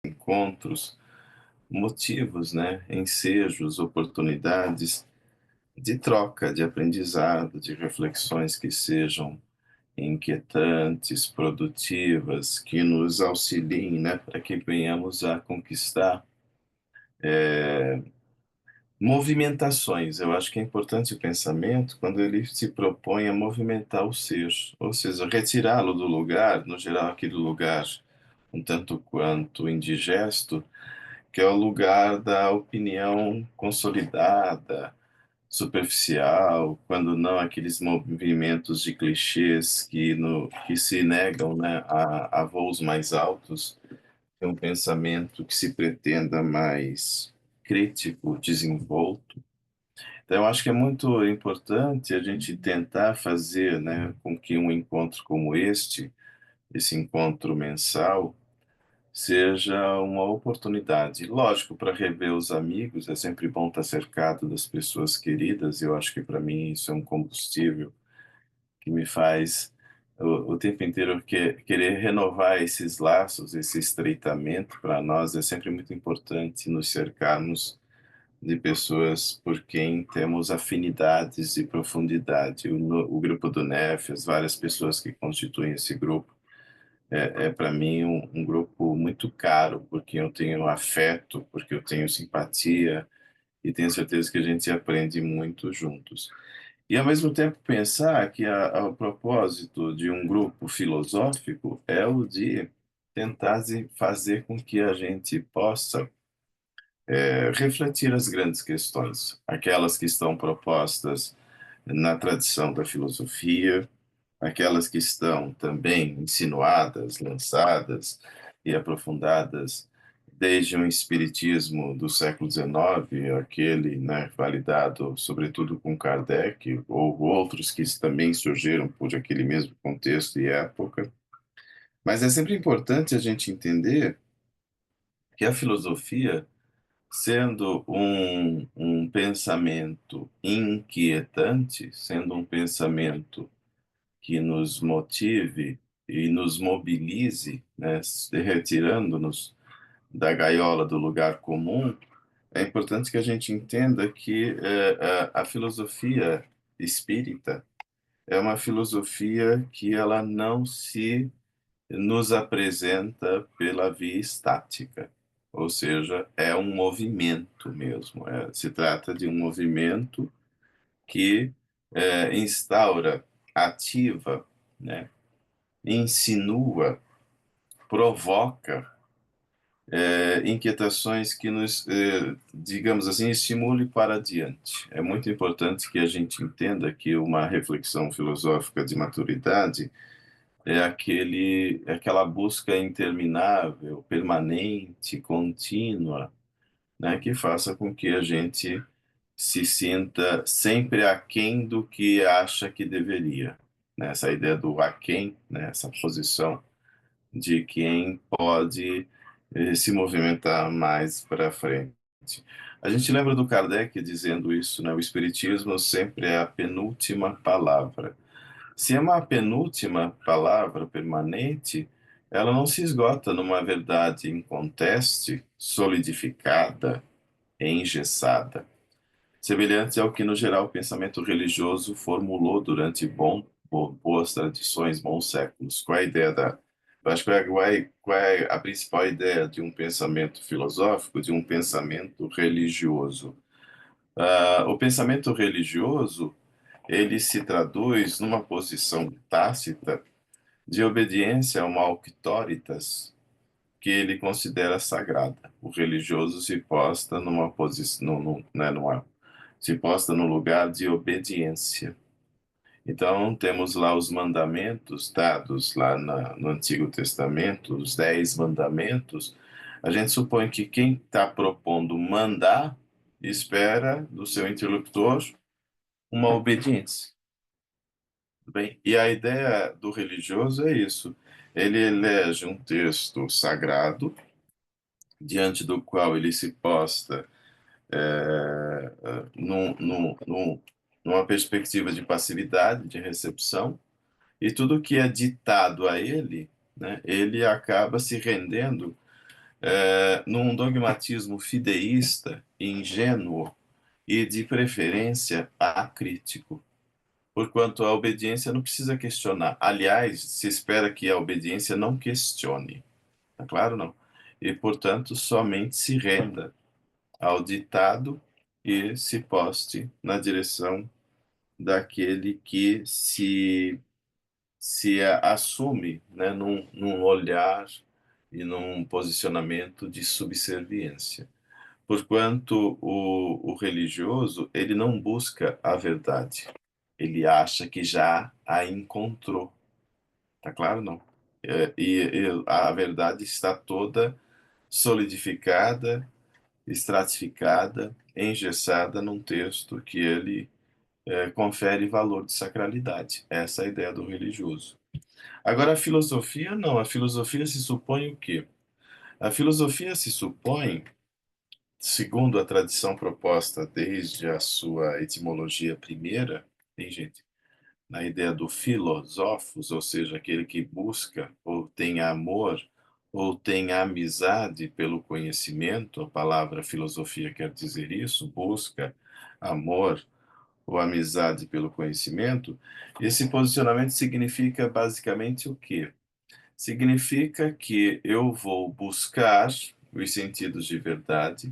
encontros, motivos, né, ensejos, oportunidades de troca, de aprendizado, de reflexões que sejam inquietantes, produtivas, que nos auxiliem, né, para que venhamos a conquistar movimentações. Eu acho que é importante o pensamento quando ele se propõe a movimentar o ser, ou seja, retirá-lo do lugar, no geral aquele lugar um tanto quanto indigesto, que é o lugar da opinião consolidada, superficial, quando não aqueles movimentos de clichês que se negam, né, a voos mais altos, é um pensamento que se pretenda mais crítico, desenvolto. Então, eu acho que é muito importante a gente tentar fazer, né, com que um encontro como este, esse encontro mensal, seja uma oportunidade. Lógico, para rever os amigos, é sempre bom estar cercado das pessoas queridas, e eu acho que para mim isso é um combustível que me faz o tempo inteiro querer renovar esses laços, esse estreitamento. Para nós é sempre muito importante nos cercarmos de pessoas por quem temos afinidades e profundidade. O grupo do NEF, as várias pessoas que constituem esse grupo, é para mim um grupo muito caro, porque eu tenho afeto, porque eu tenho simpatia e tenho certeza que a gente aprende muito juntos. E ao mesmo tempo pensar que o propósito de um grupo filosófico é o de tentar fazer com que a gente possa refletir as grandes questões, aquelas que estão propostas na tradição da filosofia, aquelas que estão também insinuadas, lançadas e aprofundadas desde um espiritismo do século XIX, aquele, né, validado sobretudo com Kardec, ou outros que também surgiram por aquele mesmo contexto e época. Mas é sempre importante a gente entender que a filosofia, sendo um pensamento inquietante, sendo um pensamento que nos motive e nos mobilize, né, retirando-nos da gaiola do lugar comum, é importante que a gente entenda que a filosofia espírita é uma filosofia que ela não se nos apresenta pela via estática, ou seja, é um movimento mesmo. Se trata de um movimento que instaura, ativa, né, insinua, provoca inquietações que nos, digamos assim, estimule para adiante. É muito importante que a gente entenda que uma reflexão filosófica de maturidade é aquela busca interminável, permanente, contínua, né, que faça com que a gente se sinta sempre aquém do que acha que deveria. Né? Essa ideia do aquém, né, essa posição de quem pode se movimentar mais para frente. A gente lembra do Kardec dizendo isso, né? O Espiritismo sempre é a penúltima palavra. Se é uma penúltima palavra permanente, ela não se esgota numa verdade inconteste, solidificada, engessada, semelhante ao que, no geral, o pensamento religioso formulou durante boas tradições, bons séculos. Qual é a ideia da. Eu acho que qual é a principal ideia de um pensamento filosófico, de um pensamento religioso? O pensamento religioso ele se traduz numa posição tácita de obediência a uma auctoritas que ele considera sagrada. O religioso se posta numa posição, né, se posta no lugar de obediência. Então, temos lá os mandamentos dados lá no Antigo Testamento, os 10 mandamentos. A gente supõe que quem está propondo mandar espera do seu interlocutor uma obediência. Tudo bem? E a ideia do religioso é isso. Ele elege um texto sagrado, diante do qual ele se posta numa perspectiva de passividade, de recepção, e tudo que é ditado a ele, né, ele acaba se rendendo num dogmatismo fideísta, ingênuo e, de preferência, acrítico. Porquanto a obediência não precisa questionar. Aliás, se espera que a obediência não questione. Tá claro, não? E, portanto, somente se renda ao ditado e se poste na direção daquele que se assume, né, num olhar e num posicionamento de subserviência. Porquanto o religioso, ele não busca a verdade, ele acha que já a encontrou, tá claro, não? E a verdade está toda solidificada, estratificada, engessada num texto que ele confere valor de sacralidade. Essa é a ideia do religioso. Agora, a filosofia, não. A filosofia se supõe o quê? A filosofia se supõe, segundo a tradição proposta desde a sua etimologia primeira, tem gente, na ideia do filosófos, ou seja, aquele que busca ou tem amor ou tem amizade pelo conhecimento, a palavra filosofia quer dizer isso, busca amor ou amizade pelo conhecimento. Esse posicionamento significa basicamente o quê? Significa que eu vou buscar os sentidos de verdade,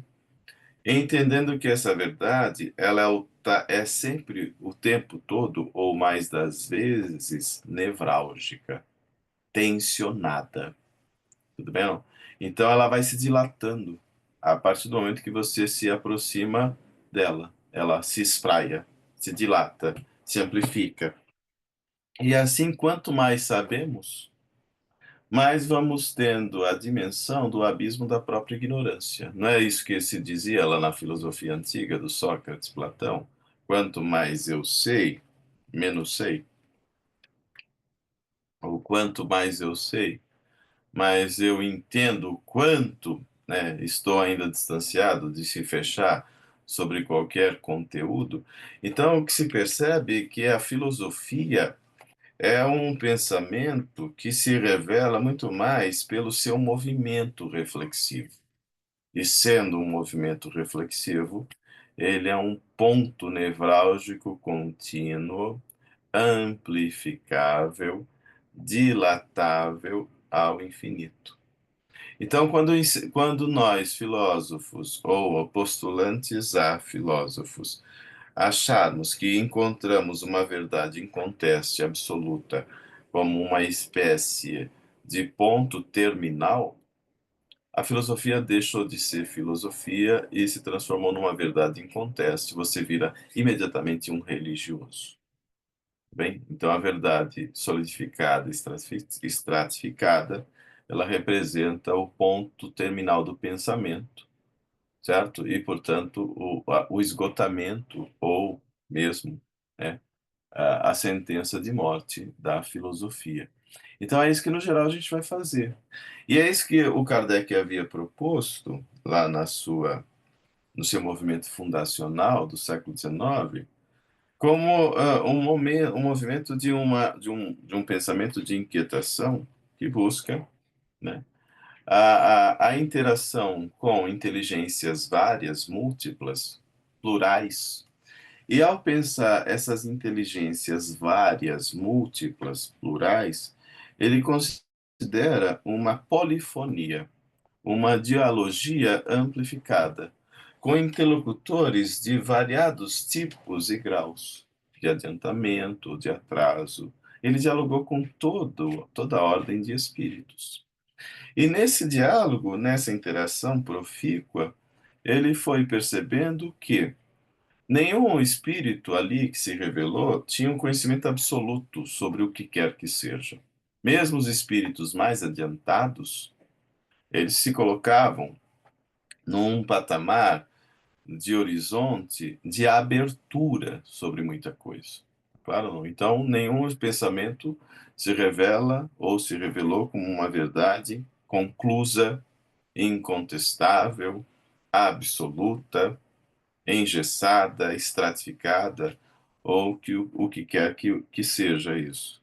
entendendo que essa verdade ela é sempre o tempo todo, ou mais das vezes, nevrálgica, tensionada. Tudo bem? Não? Então ela vai se dilatando a partir do momento que você se aproxima dela. Ela se espraia, se dilata, se amplifica. E assim, quanto mais sabemos, mais vamos tendo a dimensão do abismo da própria ignorância. Não é isso que se dizia lá na filosofia antiga do Sócrates, Platão? Quanto mais eu sei, menos sei. Ou quanto mais eu sei, mais eu entendo o quanto, né, estou ainda distanciado de se fechar sobre qualquer conteúdo. Então, o que se percebe é que a filosofia é um pensamento que se revela muito mais pelo seu movimento reflexivo. E sendo um movimento reflexivo, ele é um ponto nevrálgico contínuo, amplificável, dilatável ao infinito. Então, quando nós, filósofos, ou postulantes a filósofos, acharmos que encontramos uma verdade inconteste absoluta como uma espécie de ponto terminal, a filosofia deixou de ser filosofia e se transformou numa verdade inconteste. Você vira imediatamente um religioso. Bem, então a verdade solidificada, estratificada, ela representa o ponto terminal do pensamento, certo? E, portanto, o esgotamento ou mesmo, né, a sentença de morte da filosofia. Então é isso que, no geral, a gente vai fazer. E é isso que o Kardec havia proposto lá no seu movimento fundacional do século XIX, como um movimento de um pensamento de inquietação que busca, né, a interação com inteligências várias, múltiplas, plurais. E ao pensar essas inteligências várias, múltiplas, plurais, ele considera uma polifonia, uma dialogia amplificada, com interlocutores de variados tipos e graus, de adiantamento, de atraso. Ele dialogou com toda a ordem de espíritos. E nesse diálogo, nessa interação profícua, ele foi percebendo que nenhum espírito ali que se revelou tinha um conhecimento absoluto sobre o que quer que seja. Mesmo os espíritos mais adiantados, eles se colocavam num patamar de horizonte de abertura sobre muita coisa. Claro, não. Então, nenhum pensamento se revela ou se revelou como uma verdade conclusa, incontestável, absoluta, engessada, estratificada, ou o que quer que seja isso.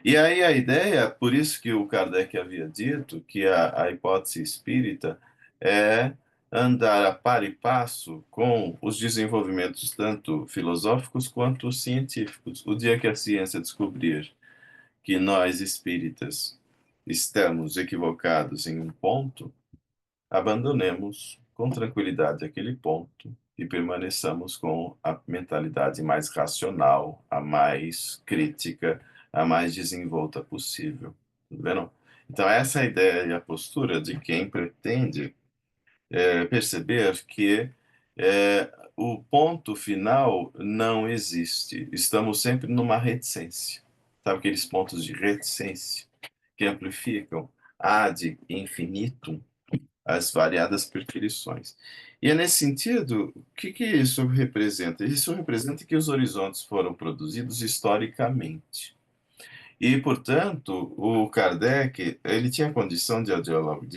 E aí a ideia, por isso que o Kardec havia dito que a hipótese espírita é andar a par e passo com os desenvolvimentos tanto filosóficos quanto científicos. O dia que a ciência descobrir que nós espíritas estamos equivocados em um ponto, abandonemos com tranquilidade aquele ponto e permaneçamos com a mentalidade mais racional, a mais crítica, a mais desenvolta possível. Tá vendo? Então, essa é a ideia e a postura de quem pretende perceber que o ponto final não existe. Estamos sempre numa reticência. Sabe aqueles pontos de reticência que amplificam ad infinitum as variadas perfeições. E é nesse sentido, o que que isso representa? Isso representa que os horizontes foram produzidos historicamente. E, portanto, o Kardec, ele tinha condição de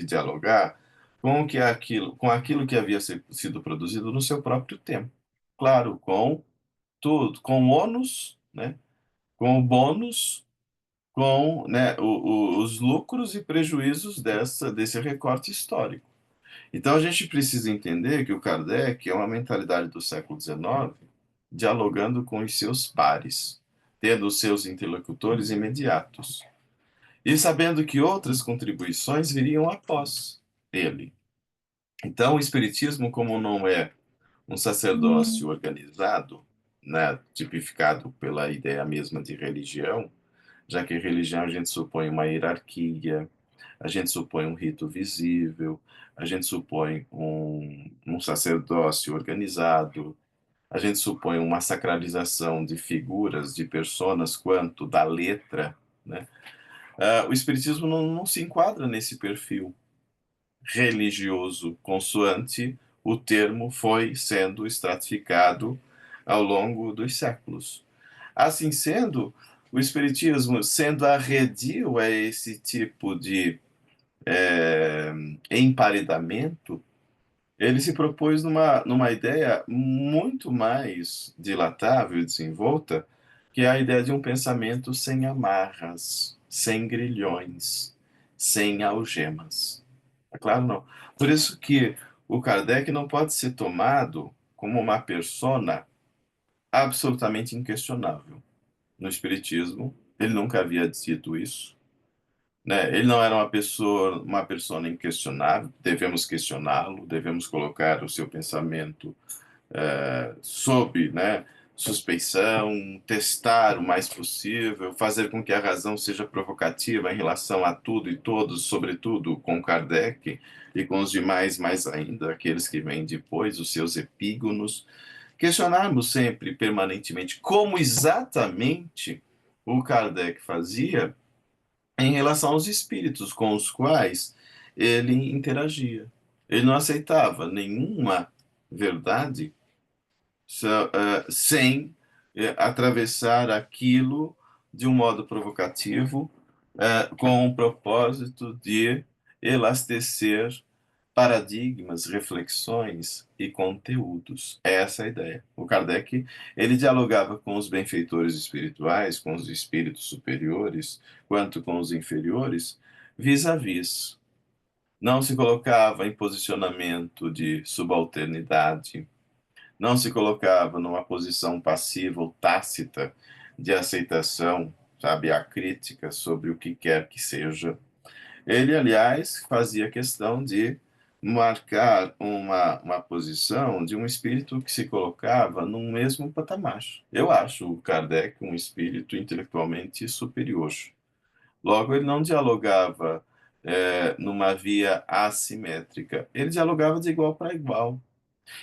dialogar com aquilo que havia sido produzido no seu próprio tempo. Claro, com tudo, com o ônus, né, com o bônus, com, né, os lucros e prejuízos desse recorte histórico. Então a gente precisa entender que o Kardec é uma mentalidade do século XIX dialogando com os seus pares, tendo os seus interlocutores imediatos e sabendo que outras contribuições viriam após ele. Então o Espiritismo, como não é um sacerdócio organizado, né, tipificado pela ideia mesma de religião, já que religião a gente supõe uma hierarquia, a gente supõe um rito visível, a gente supõe um sacerdócio organizado, a gente supõe uma sacralização de figuras, de personas, quanto da letra, né? O Espiritismo não se enquadra nesse perfil religioso, consoante o termo foi sendo estratificado ao longo dos séculos. Assim sendo, o Espiritismo, sendo arredio a esse tipo de é, emparedamento, ele se propôs numa ideia muito mais dilatável e desenvolta, que é a ideia de um pensamento sem amarras, sem grilhões, sem algemas. É claro, não. Por isso que o Kardec não pode ser tomado como uma persona absolutamente inquestionável. No Espiritismo, ele nunca havia dito isso, né? Ele não era uma pessoa inquestionável, devemos questioná-lo, devemos colocar o seu pensamento sob, né, suspeição, testar o mais possível, fazer com que a razão seja provocativa em relação a tudo e todos, sobretudo com Kardec e com os demais, mais ainda, aqueles que vêm depois, os seus epígonos. Questionarmos sempre, permanentemente, como exatamente o Kardec fazia em relação aos espíritos com os quais ele interagia. Ele não aceitava nenhuma verdade sem atravessar aquilo de um modo provocativo, com o propósito de elastecer paradigmas, reflexões e conteúdos. É essa a ideia. O Kardec, ele dialogava com os benfeitores espirituais, com os espíritos superiores, quanto com os inferiores, vis a vis. Não se colocava em posicionamento de subalternidade, não se colocava numa posição passiva ou tácita de aceitação, sabe, a crítica sobre o que quer que seja. Ele, aliás, fazia questão de marcar uma posição de um espírito que se colocava no mesmo patamar. Eu acho o Kardec um espírito intelectualmente superior. Logo, ele não dialogava numa via assimétrica, ele dialogava de igual para igual.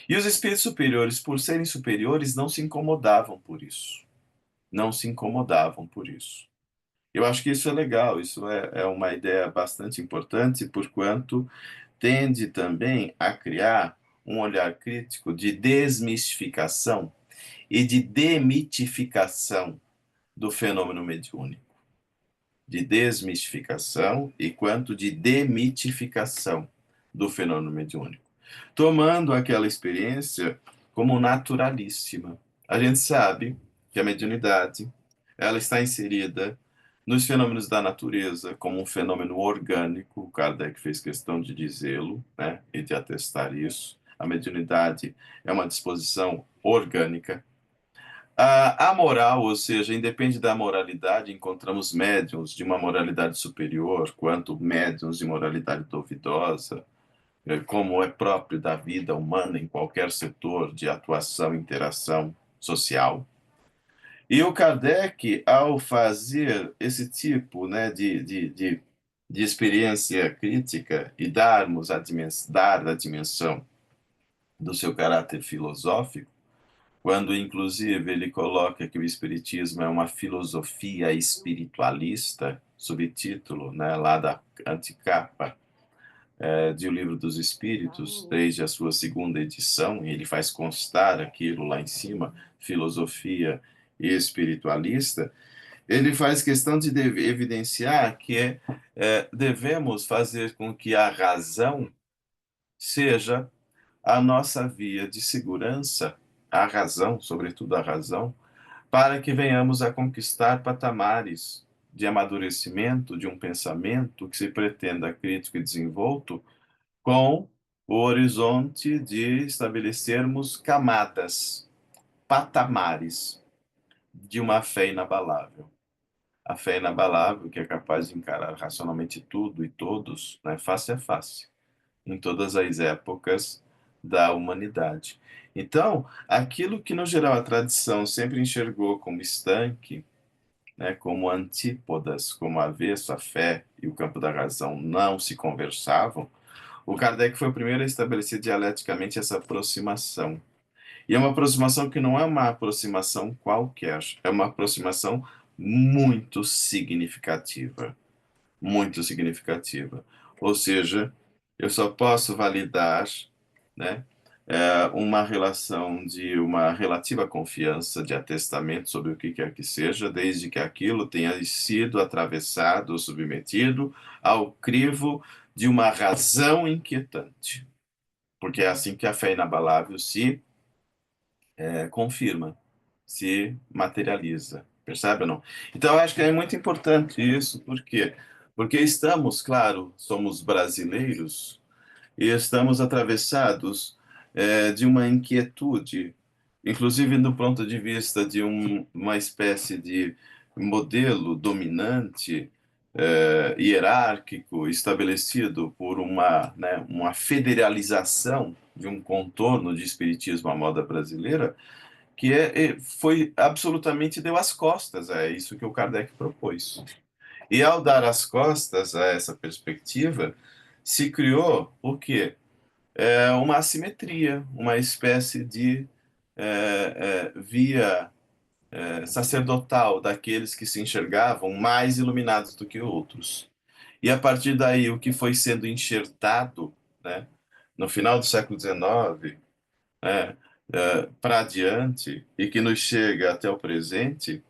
E os espíritos superiores, por serem superiores, não se incomodavam por isso. Não se incomodavam por isso. Eu acho que isso é legal, isso é uma ideia bastante importante, porquanto tende também a criar um olhar crítico de desmistificação e de demitificação do fenômeno mediúnico. De desmistificação e quanto de demitificação do fenômeno mediúnico, tomando aquela experiência como naturalíssima. A gente sabe que a mediunidade ela está inserida nos fenômenos da natureza como um fenômeno orgânico. O Kardec fez questão de dizê-lo, né, e de atestar isso. A mediunidade é uma disposição orgânica. A moral, ou seja, independe da moralidade, encontramos médiuns de uma moralidade superior, quanto médiuns de moralidade duvidosa, como é próprio da vida humana em qualquer setor de atuação e interação social. E o Kardec, ao fazer esse tipo, né, de experiência crítica e dar a dimensão do seu caráter filosófico, quando inclusive ele coloca que o Espiritismo é uma filosofia espiritualista, subtítulo, né, lá da anticapa, de O Livro dos Espíritos, desde a sua segunda edição, e ele faz constar aquilo lá em cima, filosofia espiritualista. Ele faz questão de evidenciar que devemos fazer com que a razão seja a nossa via de segurança, a razão, sobretudo a razão, para que venhamos a conquistar patamares de amadurecimento de um pensamento que se pretenda crítico e desenvolto, com o horizonte de estabelecermos camadas, patamares de uma fé inabalável. A fé inabalável, que é capaz de encarar racionalmente tudo e todos, né, face a face, em todas as épocas da humanidade. Então, aquilo que, no geral, a tradição sempre enxergou como estanque, né, como antípodas, como avesso à fé e o campo da razão não se conversavam, o Kardec foi o primeiro a estabelecer dialeticamente essa aproximação. E é uma aproximação que não é uma aproximação qualquer, é uma aproximação muito significativa. Muito significativa. Ou seja, eu só posso validar, né, uma relação de uma relativa confiança de atestamento sobre o que quer que seja, desde que aquilo tenha sido atravessado ou submetido ao crivo de uma razão inquietante. Porque é assim que a fé inabalável se confirma, se materializa. Percebe ou não? Então, eu acho que é muito importante isso, por quê? Porque estamos, claro, somos brasileiros e estamos atravessados de uma inquietude, inclusive do ponto de vista de uma espécie de modelo dominante, hierárquico, estabelecido por uma federalização de um contorno de espiritismo à moda brasileira, que foi absolutamente deu as costas a isso que o Kardec propôs. E ao dar as costas a essa perspectiva, se criou o quê? Uma assimetria, uma espécie de via sacerdotal daqueles que se enxergavam mais iluminados do que outros. E a partir daí, o que foi sendo enxertado, né, no final do século XIX, para adiante, e que nos chega até o presente,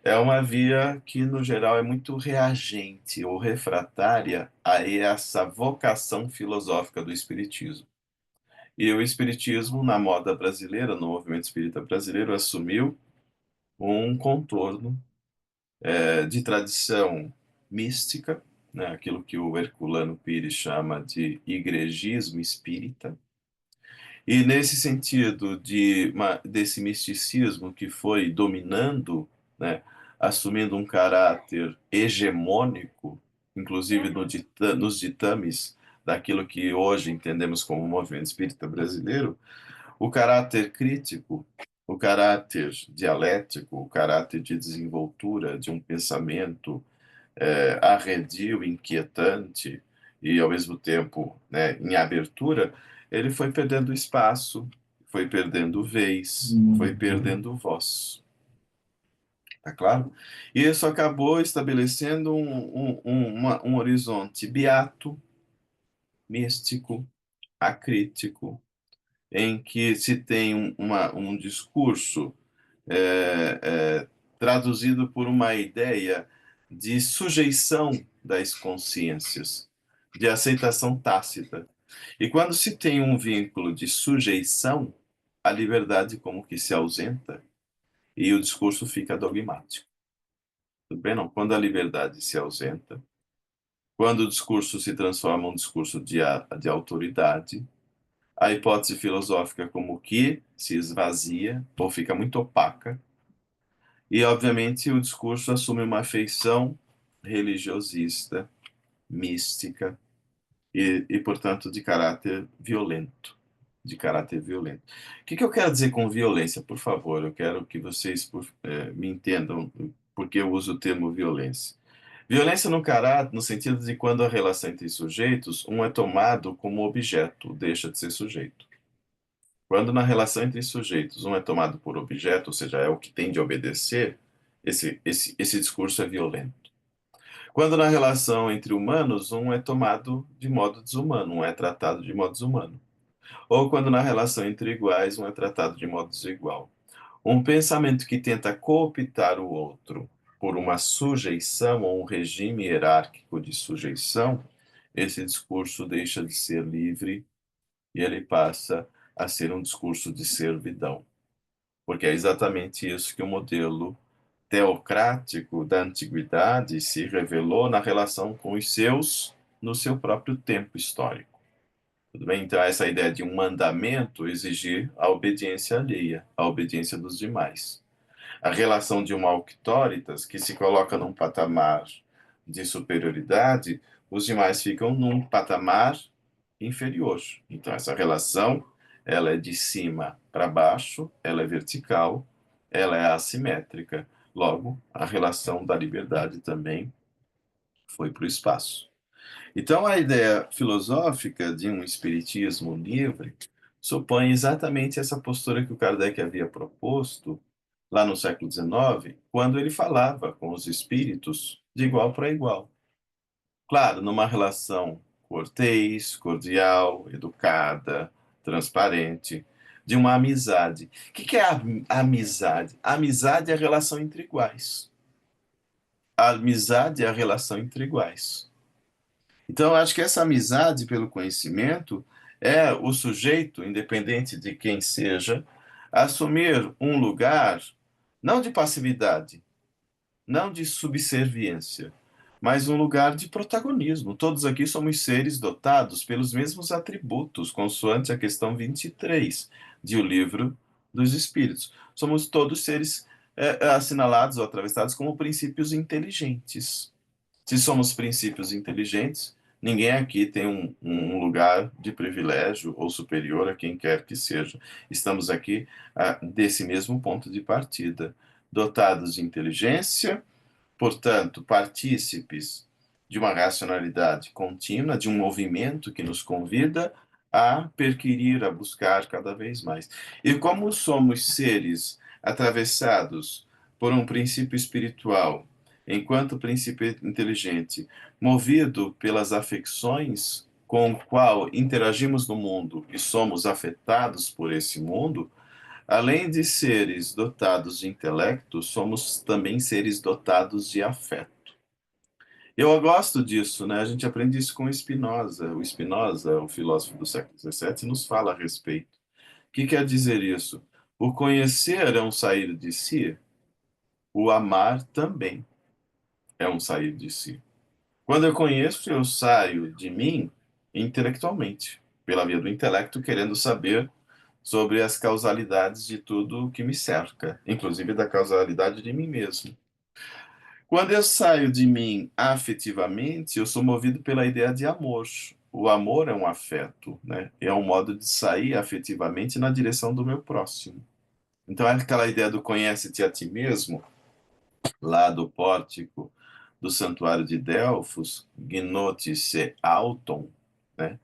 é uma via que, no geral, é muito reagente ou refratária a essa vocação filosófica do Espiritismo. E o Espiritismo, na moda brasileira, no movimento espírita brasileiro, assumiu um contorno de tradição mística, né, aquilo que o Herculano Pires chama de igrejismo espírita. E nesse sentido desse misticismo que foi dominando, né, assumindo um caráter hegemônico, inclusive nos ditames daquilo que hoje entendemos como movimento espírita brasileiro, o caráter crítico, o caráter dialético, o caráter de desenvoltura de um pensamento arredio, inquietante e, ao mesmo tempo, né, em abertura, ele foi perdendo espaço, foi perdendo vez, foi perdendo voz. Tá claro? E isso acabou estabelecendo um horizonte beato, místico, acrítico, em que se tem um discurso é, é, traduzido por uma ideia de sujeição das consciências, de aceitação tácita. E quando se tem um vínculo de sujeição, a liberdade como que se ausenta e o discurso fica dogmático. Tudo bem? Não. Quando a liberdade se ausenta, quando o discurso se transforma em um discurso de autoridade, a hipótese filosófica como que se esvazia ou fica muito opaca, e, obviamente, o discurso assume uma feição religiosista, mística portanto, de caráter violento. De caráter violento. O que eu quero dizer com violência? Por favor, eu quero que vocês me entendam porque eu uso o termo violência. Violência no caráter, no sentido de quando a relação entre sujeitos, um é tomado como objeto, deixa de ser sujeito. Quando na relação entre sujeitos, um é tomado por objeto, ou seja, é o que tem de obedecer, esse discurso é violento. Quando na relação entre humanos, um é tomado de modo desumano, um é tratado de modo desumano. Ou quando na relação entre iguais, um é tratado de modo desigual. Um pensamento que tenta cooptar o outro por uma sujeição ou um regime hierárquico de sujeição, esse discurso deixa de ser livre e ele passa a ser um discurso de servidão. Porque é exatamente isso que o modelo teocrático da antiguidade se revelou na relação com os seus no seu próprio tempo histórico. Tudo bem? Então, essa ideia de um mandamento exigir a obediência alheia, a obediência dos demais. A relação de uma auctoritas que se coloca num patamar de superioridade, os demais ficam num patamar inferior. Então, essa relação, ela é de cima para baixo, ela é vertical, ela é assimétrica. Logo, a relação da liberdade também foi para o espaço. Então, a ideia filosófica de um espiritismo livre supõe exatamente essa postura que o Kardec havia proposto lá no século XIX, quando ele falava com os espíritos de igual para igual. Claro, numa relação cortês, cordial, educada, transparente, de uma amizade. O que é a amizade? A amizade é a relação entre iguais. A amizade é a relação entre iguais. Então, eu acho que essa amizade pelo conhecimento é o sujeito, independente de quem seja, assumir um lugar não de passividade, não de subserviência, mas um lugar de protagonismo. Todos aqui somos seres dotados pelos mesmos atributos, consoante a questão 23 de O Livro dos Espíritos. Somos todos seres assinalados ou atravessados como princípios inteligentes. Se somos princípios inteligentes, ninguém aqui tem um lugar de privilégio ou superior a quem quer que seja. Estamos aqui desse mesmo ponto de partida, dotados de inteligência, portanto, partícipes de uma racionalidade contínua, de um movimento que nos convida a perquirir, a buscar cada vez mais. E como somos seres atravessados por um princípio espiritual, enquanto princípio inteligente, movido pelas afecções com o qual interagimos no mundo e somos afetados por esse mundo, além de seres dotados de intelecto, somos também seres dotados de afeto. Eu gosto disso, né? A gente aprende isso com Spinoza. O Spinoza, o filósofo do século XVII, nos fala a respeito. O que quer dizer isso? O conhecer é um sair de si, o amar também é um sair de si. Quando eu conheço, eu saio de mim intelectualmente, pela via do intelecto, querendo saber sobre as causalidades de tudo que me cerca, inclusive da causalidade de mim mesmo. Quando eu saio de mim afetivamente, eu sou movido pela ideia de amor. O amor é um afeto, né? É um modo de sair afetivamente na direção do meu próximo. Então, é aquela ideia do conhece-te a ti mesmo, lá do pórtico do santuário de Delfos, gnoti se auton, né?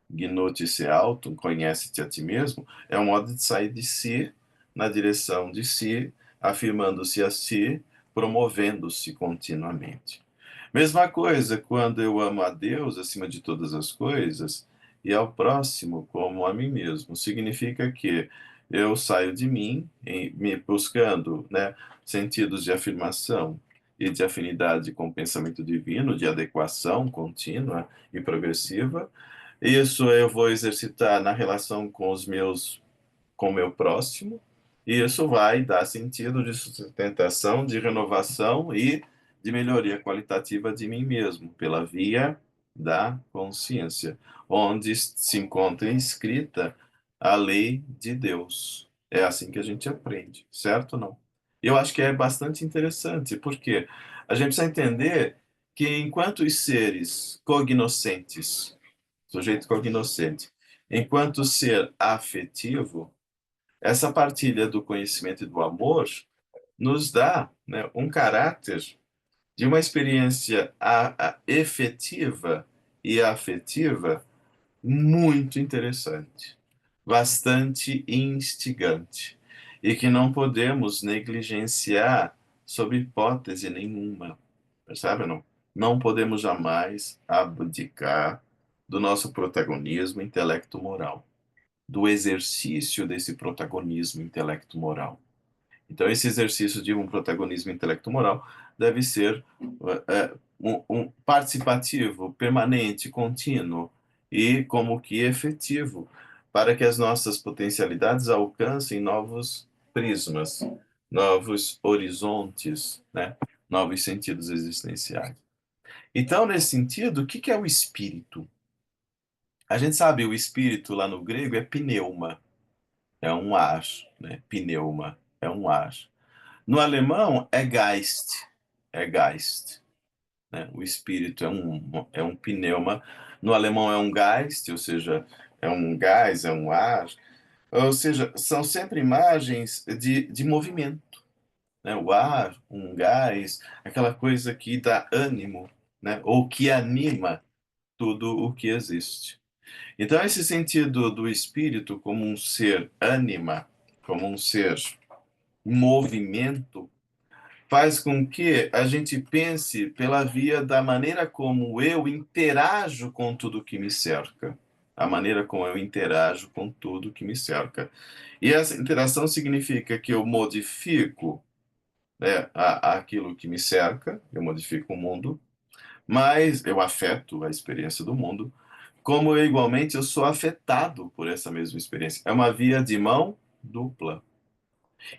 Gnoti-se auto, conhece-te a ti mesmo, é um modo de sair de si, na direção de si, afirmando-se a si, promovendo-se continuamente. Mesma coisa quando eu amo a Deus acima de todas as coisas e ao próximo como a mim mesmo. Significa que eu saio de mim, me buscando, né, sentidos de afirmação e de afinidade com o pensamento divino, de adequação contínua e progressiva, isso eu vou exercitar na relação com o meu próximo, e isso vai dar sentido de sustentação, de renovação e de melhoria qualitativa de mim mesmo, pela via da consciência, onde se encontra inscrita a lei de Deus. É assim que a gente aprende, certo ou não? Eu acho que é bastante interessante, porque a gente precisa entender que enquanto os seres cognoscentes, sujeito cognoscente, enquanto ser afetivo, essa partilha do conhecimento e do amor nos dá, né, um caráter de uma experiência efetiva e afetiva muito interessante, bastante instigante, e que não podemos negligenciar sob hipótese nenhuma, percebe ou não? Não podemos jamais abdicar do nosso protagonismo intelecto-moral, do exercício desse protagonismo intelecto-moral. Então, esse exercício de um protagonismo intelecto-moral deve ser um participativo, permanente, contínuo e como que efetivo, para que as nossas potencialidades alcancem novos prismas, novos horizontes, né? Novos sentidos existenciais. Então, nesse sentido, o que que é o espírito? A gente sabe, o espírito lá no grego é pneuma, é um ar, né? Pneuma é um ar. No alemão é Geist, né? O espírito é um pneuma. No alemão é um Geist, ou seja, é um gás, é um ar. Ou seja, são sempre imagens de movimento, né? O ar, um gás, aquela coisa que dá ânimo, né? Ou que anima tudo o que existe. Então, esse sentido do espírito como um ser ânima, como um ser movimento, faz com que a gente pense pela via da maneira como eu interajo com tudo que me cerca. A maneira como eu interajo com tudo que me cerca. E essa interação significa que eu modifico, né, aquilo que me cerca, eu modifico o mundo, mas eu afeto a experiência do mundo, como eu, igualmente eu sou afetado por essa mesma experiência. É uma via de mão dupla.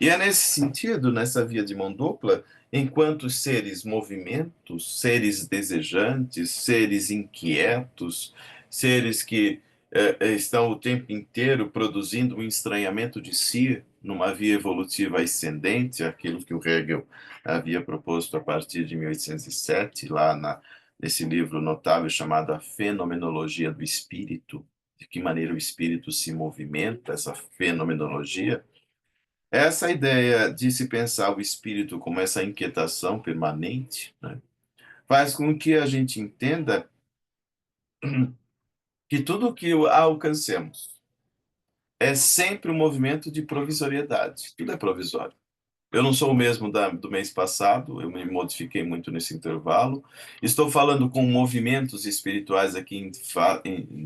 E é nesse sentido, nessa via de mão dupla, enquanto seres movimentos, seres desejantes, seres inquietos, seres que estão o tempo inteiro produzindo um estranhamento de si numa via evolutiva ascendente, aquilo que o Hegel havia proposto a partir de 1807, nesse livro notável chamado A Fenomenologia do Espírito, de que maneira o espírito se movimenta, essa fenomenologia. Essa ideia de se pensar o espírito como essa inquietação permanente, né, faz com que a gente entenda que tudo que alcancemos é sempre um movimento de provisoriedade. Tudo é provisório. Eu não sou o mesmo do mês passado, eu me modifiquei muito nesse intervalo. Estou falando com movimentos espirituais aqui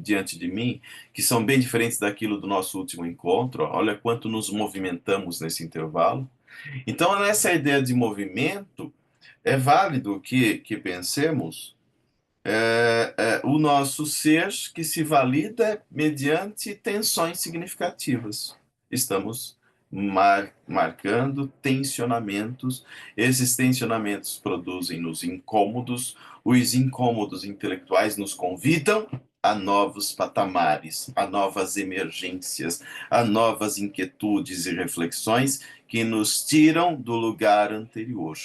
diante de mim, que são bem diferentes daquilo do nosso último encontro. Olha quanto nos movimentamos nesse intervalo. Então, nessa ideia de movimento, é válido que pensemos o nosso ser que se valida mediante tensões significativas. Estamos marcando tensionamentos, esses tensionamentos produzem-nos incômodos, os incômodos intelectuais nos convidam a novos patamares, a novas emergências, a novas inquietudes e reflexões que nos tiram do lugar anterior,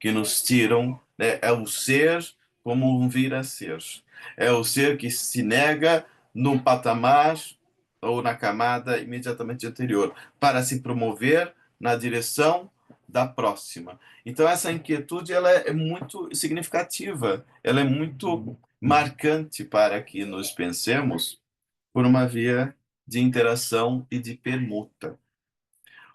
que nos tiram, né, é o ser como um vir a ser. É o ser que se nega num patamar ou na camada imediatamente anterior, para se promover na direção da próxima. Então essa inquietude ela é muito significativa, ela é muito marcante para que nos pensemos por uma via de interação e de permuta.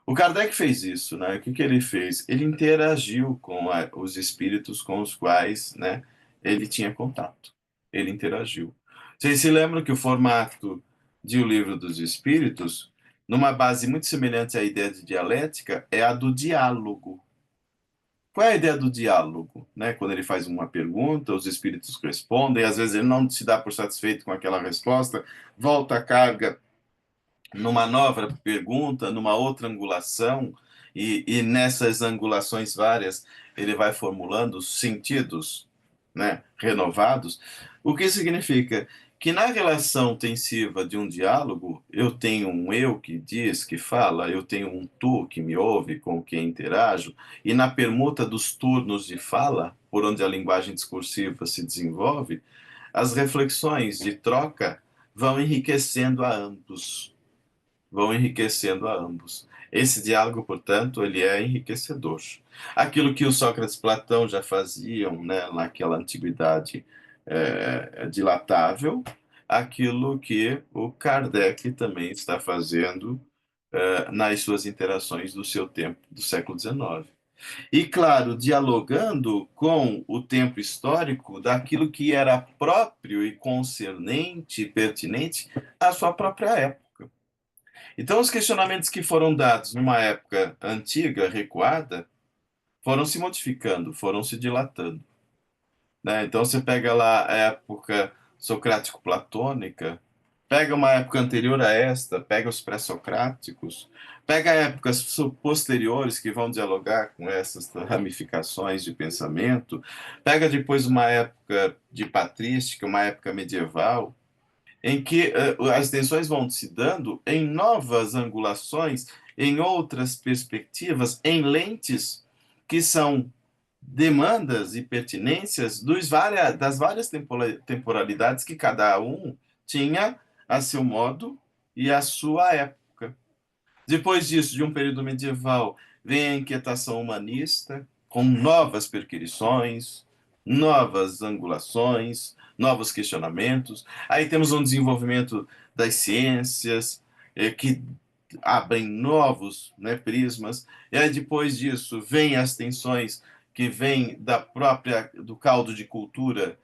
O Kardec fez isso, né? O que que ele fez? Ele interagiu com os espíritos com os quais, né, ele tinha contato. Ele interagiu. Vocês se lembram que o formato de O Livro dos Espíritos, numa base muito semelhante à ideia de dialética, é a do diálogo. Qual é a ideia do diálogo? Né? Quando ele faz uma pergunta, os espíritos respondem, às vezes ele não se dá por satisfeito com aquela resposta, volta a carga numa nova pergunta, numa outra angulação, e nessas angulações várias, ele vai formulando sentidos, né, renovados, o que significa que na relação tensiva de um diálogo, eu tenho um eu que diz, que fala, eu tenho um tu que me ouve, com quem interajo, e na permuta dos turnos de fala, por onde a linguagem discursiva se desenvolve, as reflexões de troca vão enriquecendo a ambos, vão enriquecendo a ambos. Esse diálogo, portanto, ele é enriquecedor. Aquilo que o Sócrates e Platão já faziam, né, naquela antiguidade dilatável, aquilo que o Kardec também está fazendo nas suas interações do seu tempo, do século XIX. E, claro, dialogando com o tempo histórico daquilo que era próprio e concernente, pertinente à sua própria época. Então, os questionamentos que foram dados numa época antiga, recuada, foram se modificando, foram se dilatando, né? Então, você pega lá a época socrático-platônica, pega uma época anterior a esta, pega os pré-socráticos, pega épocas posteriores que vão dialogar com essas ramificações de pensamento, pega depois uma época de patrística, uma época medieval, em que as tensões vão se dando em novas angulações, em outras perspectivas, em lentes que são demandas e pertinências das várias temporalidades que cada um tinha a seu modo e a sua época. Depois disso, de um período medieval, vem a inquietação humanista, com novas perquirições, novas angulações, novos questionamentos. Aí temos um desenvolvimento das ciências, que abrem novos, né, prismas. E aí, depois disso, vem as tensões que vêm do caldo de cultura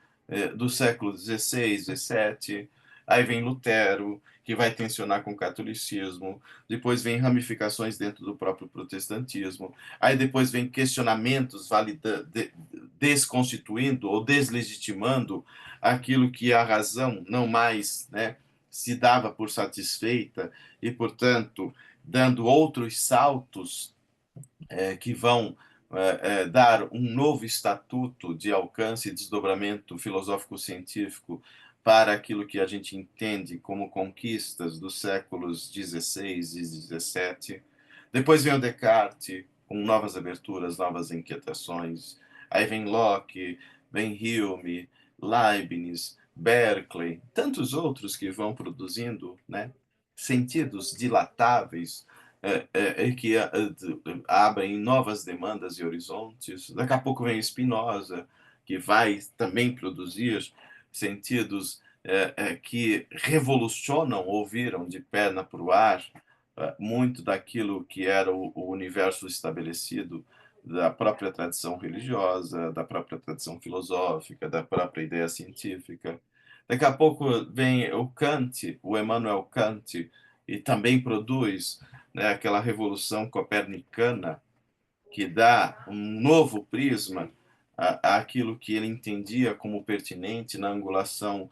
do século XVI, XVII. Aí vem Lutero, que vai tensionar com o catolicismo, depois vem ramificações dentro do próprio protestantismo, aí depois vem questionamentos desconstituindo ou deslegitimando aquilo que a razão não mais, né, se dava por satisfeita e, portanto, dando outros saltos que vão dar um novo estatuto de alcance e desdobramento filosófico-científico para aquilo que a gente entende como conquistas dos séculos XVI e XVII. Depois vem o Descartes, com novas aberturas, novas inquietações. Aí vem Locke, vem Hume, Leibniz, Berkeley, tantos outros que vão produzindo, né, sentidos dilatáveis que abrem novas demandas e horizontes. Daqui a pouco vem Spinoza, que vai também produzir sentidos que revolucionam ou viram de perna para o ar muito daquilo que era o universo estabelecido da própria tradição religiosa, da própria tradição filosófica, da própria ideia científica. Daqui a pouco vem o Kant, o Emmanuel Kant, e também produz, né, aquela revolução copernicana que dá um novo prisma àquilo que ele entendia como pertinente na angulação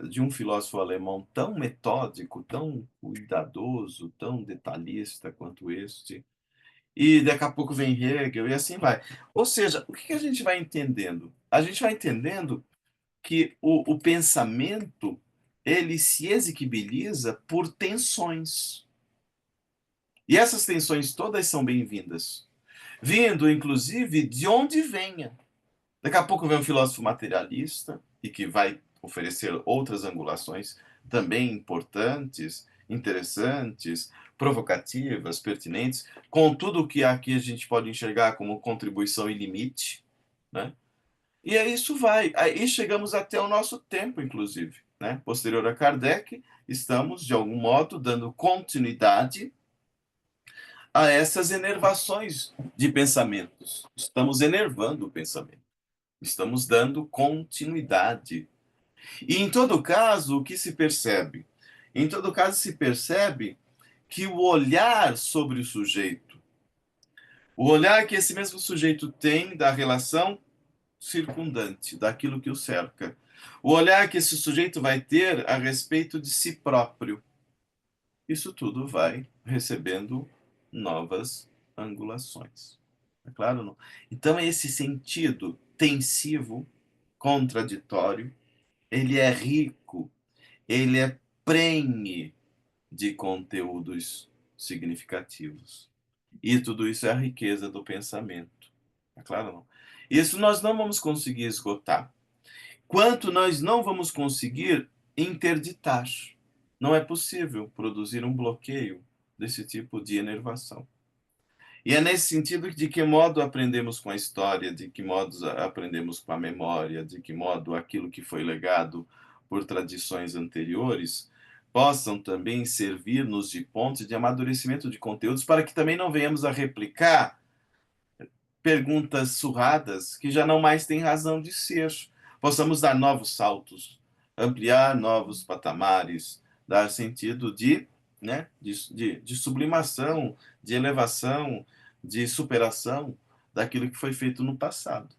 de um filósofo alemão tão metódico, tão cuidadoso, tão detalhista quanto este. E daqui a pouco vem Hegel e assim vai. Ou seja, o que a gente vai entendendo? A gente vai entendendo que o pensamento ele se exigibiliza por tensões. E essas tensões todas são bem-vindas, vindo, inclusive, de onde venha. Daqui a pouco vem um filósofo materialista e que vai oferecer outras angulações também importantes, interessantes, provocativas, pertinentes, com tudo o que aqui a gente pode enxergar como contribuição e limite, né? E aí isso vai. Aí chegamos até o nosso tempo, inclusive, né? Posterior a Kardec, estamos, de algum modo, dando continuidade a essas enervações de pensamentos. Estamos enervando o pensamento. Estamos dando continuidade. E em todo caso, o que se percebe? Em todo caso, se percebe que o olhar sobre o sujeito, o olhar que esse mesmo sujeito tem da relação circundante, daquilo que o cerca, o olhar que esse sujeito vai ter a respeito de si próprio, isso tudo vai recebendo novas angulações. é claro ou não? Então, esse sentido tensivo, contraditório, ele é rico, ele é prenhe de conteúdos significativos. E tudo isso é a riqueza do pensamento. É claro ou não? Isso nós não vamos conseguir esgotar. Quanto nós não vamos conseguir interditar. Não é possível produzir um bloqueio desse tipo de enervação. E é nesse sentido de que modo aprendemos com a história, de que modo aprendemos com a memória, de que modo aquilo que foi legado por tradições anteriores possam também servir-nos de ponte de amadurecimento de conteúdos para que também não venhamos a replicar perguntas surradas que já não mais têm razão de ser. Possamos dar novos saltos, ampliar novos patamares, dar sentido de sublimação, de elevação, de superação daquilo que foi feito no passado.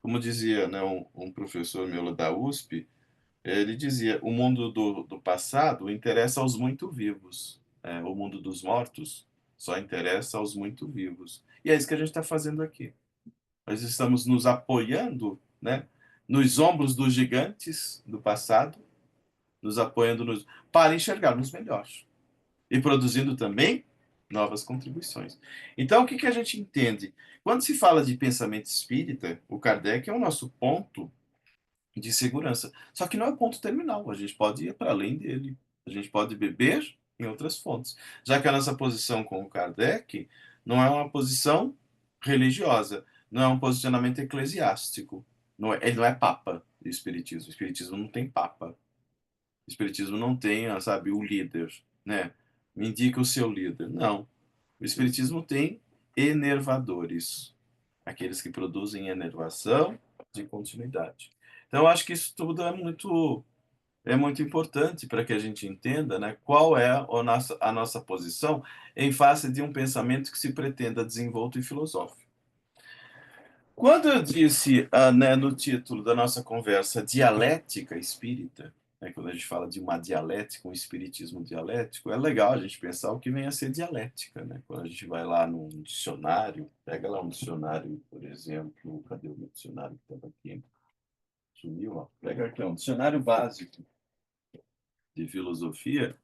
Como dizia, né, um professor meu da USP, ele dizia: o mundo do passado interessa aos muito vivos, o mundo dos mortos só interessa aos muito vivos. E é isso que a gente está fazendo aqui. Nós estamos nos apoiando, né, nos ombros dos gigantes do passado, nos apoiando para enxergarmos melhor e produzindo também novas contribuições. Então, o que a gente entende? Quando se fala de pensamento espírita, o Kardec é o nosso ponto de segurança. Só que não é o ponto terminal, a gente pode ir para além dele, a gente pode beber em outras fontes. Já que a nossa posição com o Kardec não é uma posição religiosa, não é um posicionamento eclesiástico, ele não é papa, o espiritismo não tem papa, o espiritismo não tem, sabe, o líder, né? Me indica o seu líder. Não. O espiritismo tem enervadores, aqueles que produzem enervação de continuidade. Então, eu acho que isso tudo é muito importante para que a gente entenda, né, qual é a nossa posição em face de um pensamento que se pretenda desenvolto e filosófico. Quando eu disse, né, no título da nossa conversa, dialética espírita, né, quando a gente fala de uma dialética, um espiritismo dialético, é legal a gente pensar o que vem a ser dialética, né? Quando a gente vai lá num dicionário, pega lá um dicionário, por exemplo, cadê o meu dicionário que estava aqui? Sumiu, ó. Pega aqui, um dicionário básico de filosofia,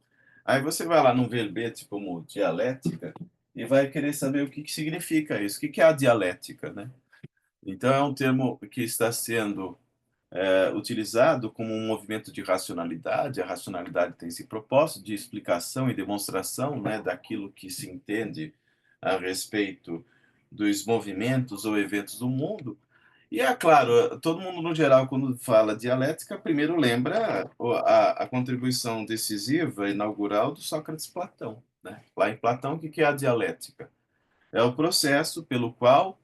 aí você vai lá num verbete como dialética e vai querer saber o que significa isso, o que é a dialética, né? Então, é um termo que está sendo utilizado como um movimento de racionalidade. A racionalidade tem esse propósito de explicação e demonstração, né, daquilo que se entende a respeito dos movimentos ou eventos do mundo. E é claro, todo mundo no geral, quando fala dialética, primeiro lembra a contribuição decisiva, inaugural do Sócrates Platão. Né? Lá em Platão, o que é a dialética? É o processo pelo qual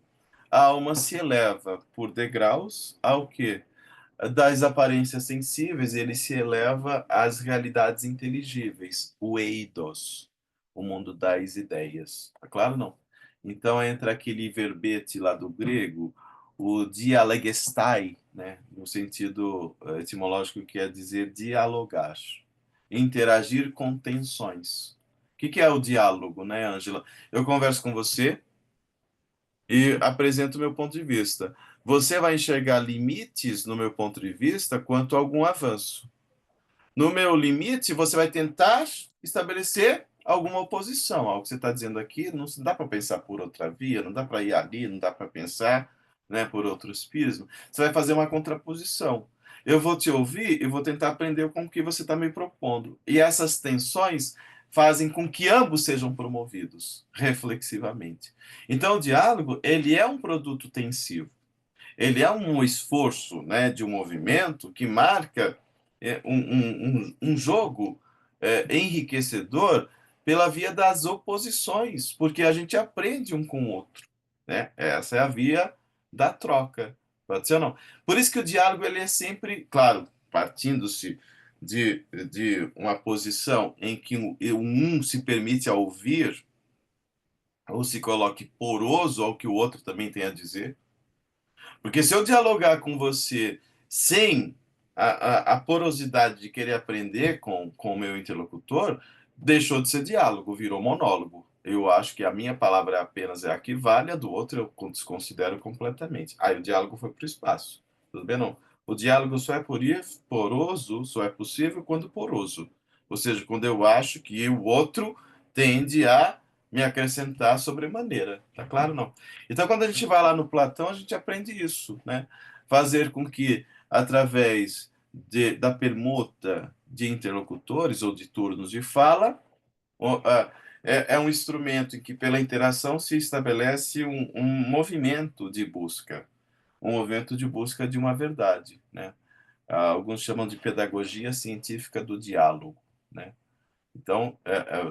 a alma se eleva por degraus ao que das aparências sensíveis, ele se eleva às realidades inteligíveis, o eidos, o mundo das ideias. Tá claro, não? Então, entra aquele verbete lá do grego, o dialegestai, né, no sentido etimológico que quer dizer dialogar, interagir com tensões. O que é o diálogo, né, Ângela? Eu converso com você, e apresento o meu ponto de vista. Você vai enxergar limites no meu ponto de vista quanto a algum avanço. No meu limite, você vai tentar estabelecer alguma oposição ao que você está dizendo aqui. Não dá para pensar por outra via, não dá para ir ali, não dá para pensar, né, por outros prismas. Você vai fazer uma contraposição. Eu vou te ouvir e vou tentar aprender com o que você está me propondo. E essas tensões fazem com que ambos sejam promovidos reflexivamente. Então, o diálogo, ele é um produto tensivo. Ele é um esforço, né, de um movimento que marca um jogo enriquecedor pela via das oposições, porque a gente aprende um com o outro. Né? Essa é a via da troca. Pode ser ou não? Por isso que o diálogo ele é sempre, claro, partindo-se de uma posição em que um se permite a ouvir ou se coloque poroso ao que o outro também tem a dizer. Porque se eu dialogar com você sem a porosidade de querer aprender com o meu interlocutor, deixou de ser diálogo, virou monólogo. eu acho que a minha palavra apenas é a que vale, a do outro eu desconsidero completamente. Aí o diálogo foi para o espaço, tudo bem? Não. O diálogo só é poroso, só é possível quando poroso. Ou seja, quando eu acho que o outro tende a me acrescentar sobremaneira. Tá claro? Não. Então, quando a gente vai lá no Platão, a gente aprende isso, né? Fazer com que, através da permuta de interlocutores ou de turnos de fala, é um instrumento em que, pela interação, se estabelece um movimento de busca, um movimento de busca de uma verdade, né? Alguns chamam de pedagogia científica do diálogo, né? Então,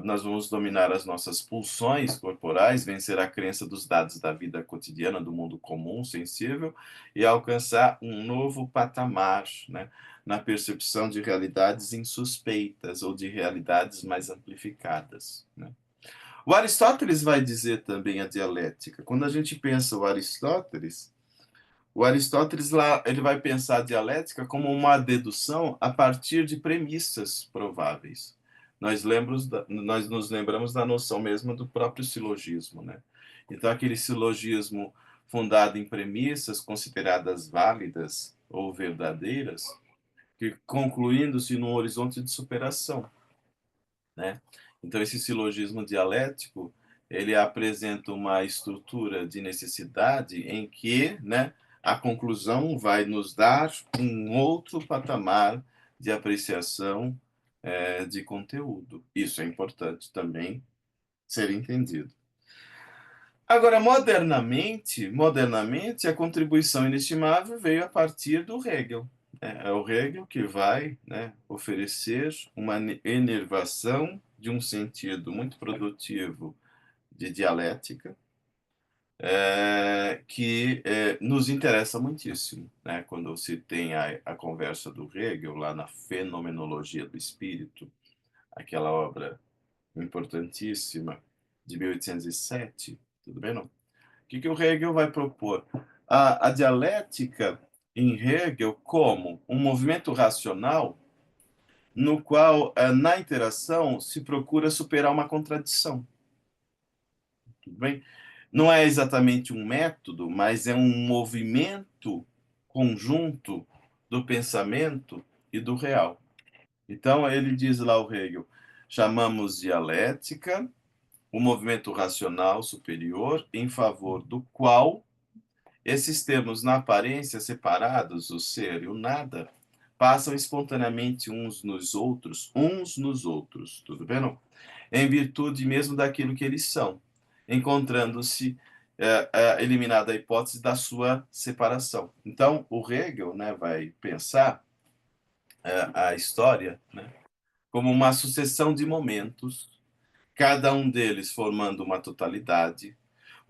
nós vamos dominar as nossas pulsões corporais, vencer a crença dos dados da vida cotidiana, do mundo comum, sensível, e alcançar um novo patamar, né, na percepção de realidades insuspeitas ou de realidades mais amplificadas, né? O Aristóteles vai dizer também a dialética. Quando a gente pensa o Aristóteles lá, ele vai pensar a dialética como uma dedução a partir de premissas prováveis. Nós nos lembramos da noção mesmo do próprio silogismo, né? Então, aquele silogismo fundado em premissas consideradas válidas ou verdadeiras, que concluindo-se num horizonte de superação, né? Então, esse silogismo dialético, ele apresenta uma estrutura de necessidade em que, né, a conclusão vai nos dar um outro patamar de apreciação de conteúdo. Isso é importante também ser entendido. Agora, modernamente, a contribuição inestimável veio a partir do Hegel. É o Hegel que vai, né, oferecer uma enervação de um sentido muito produtivo de dialética, que nos interessa muitíssimo, né? Quando se tem a conversa do Hegel lá na Fenomenologia do Espírito, aquela obra importantíssima de 1807, tudo bem, não? Que o Hegel vai propor? A dialética em Hegel como um movimento racional no qual, na interação, se procura superar uma contradição. Tudo bem? Não é exatamente um método, mas é um movimento conjunto do pensamento e do real. Então, ele diz lá o Hegel, chamamos dialética o movimento racional superior em favor do qual esses termos, na aparência separados, o ser e o nada, passam espontaneamente uns nos outros, tudo bem? Não? Em virtude mesmo daquilo que eles são, encontrando-se eliminada a hipótese da sua separação. Então, o Hegel, né, vai pensar a história, né, como uma sucessão de momentos, cada um deles formando uma totalidade,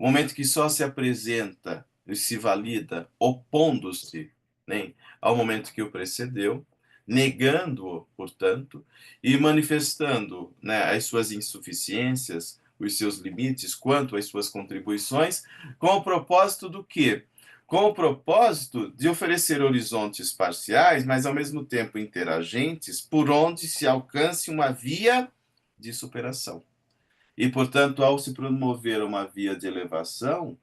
um momento que só se apresenta e se valida opondo-se, né, ao momento que o precedeu, negando-o, portanto, e manifestando, né, as suas insuficiências, os seus limites quanto às suas contribuições, com o propósito do quê? Com o propósito de oferecer horizontes parciais, mas ao mesmo tempo interagentes, por onde se alcance uma via de superação. E, portanto, ao se promover uma via de elevação,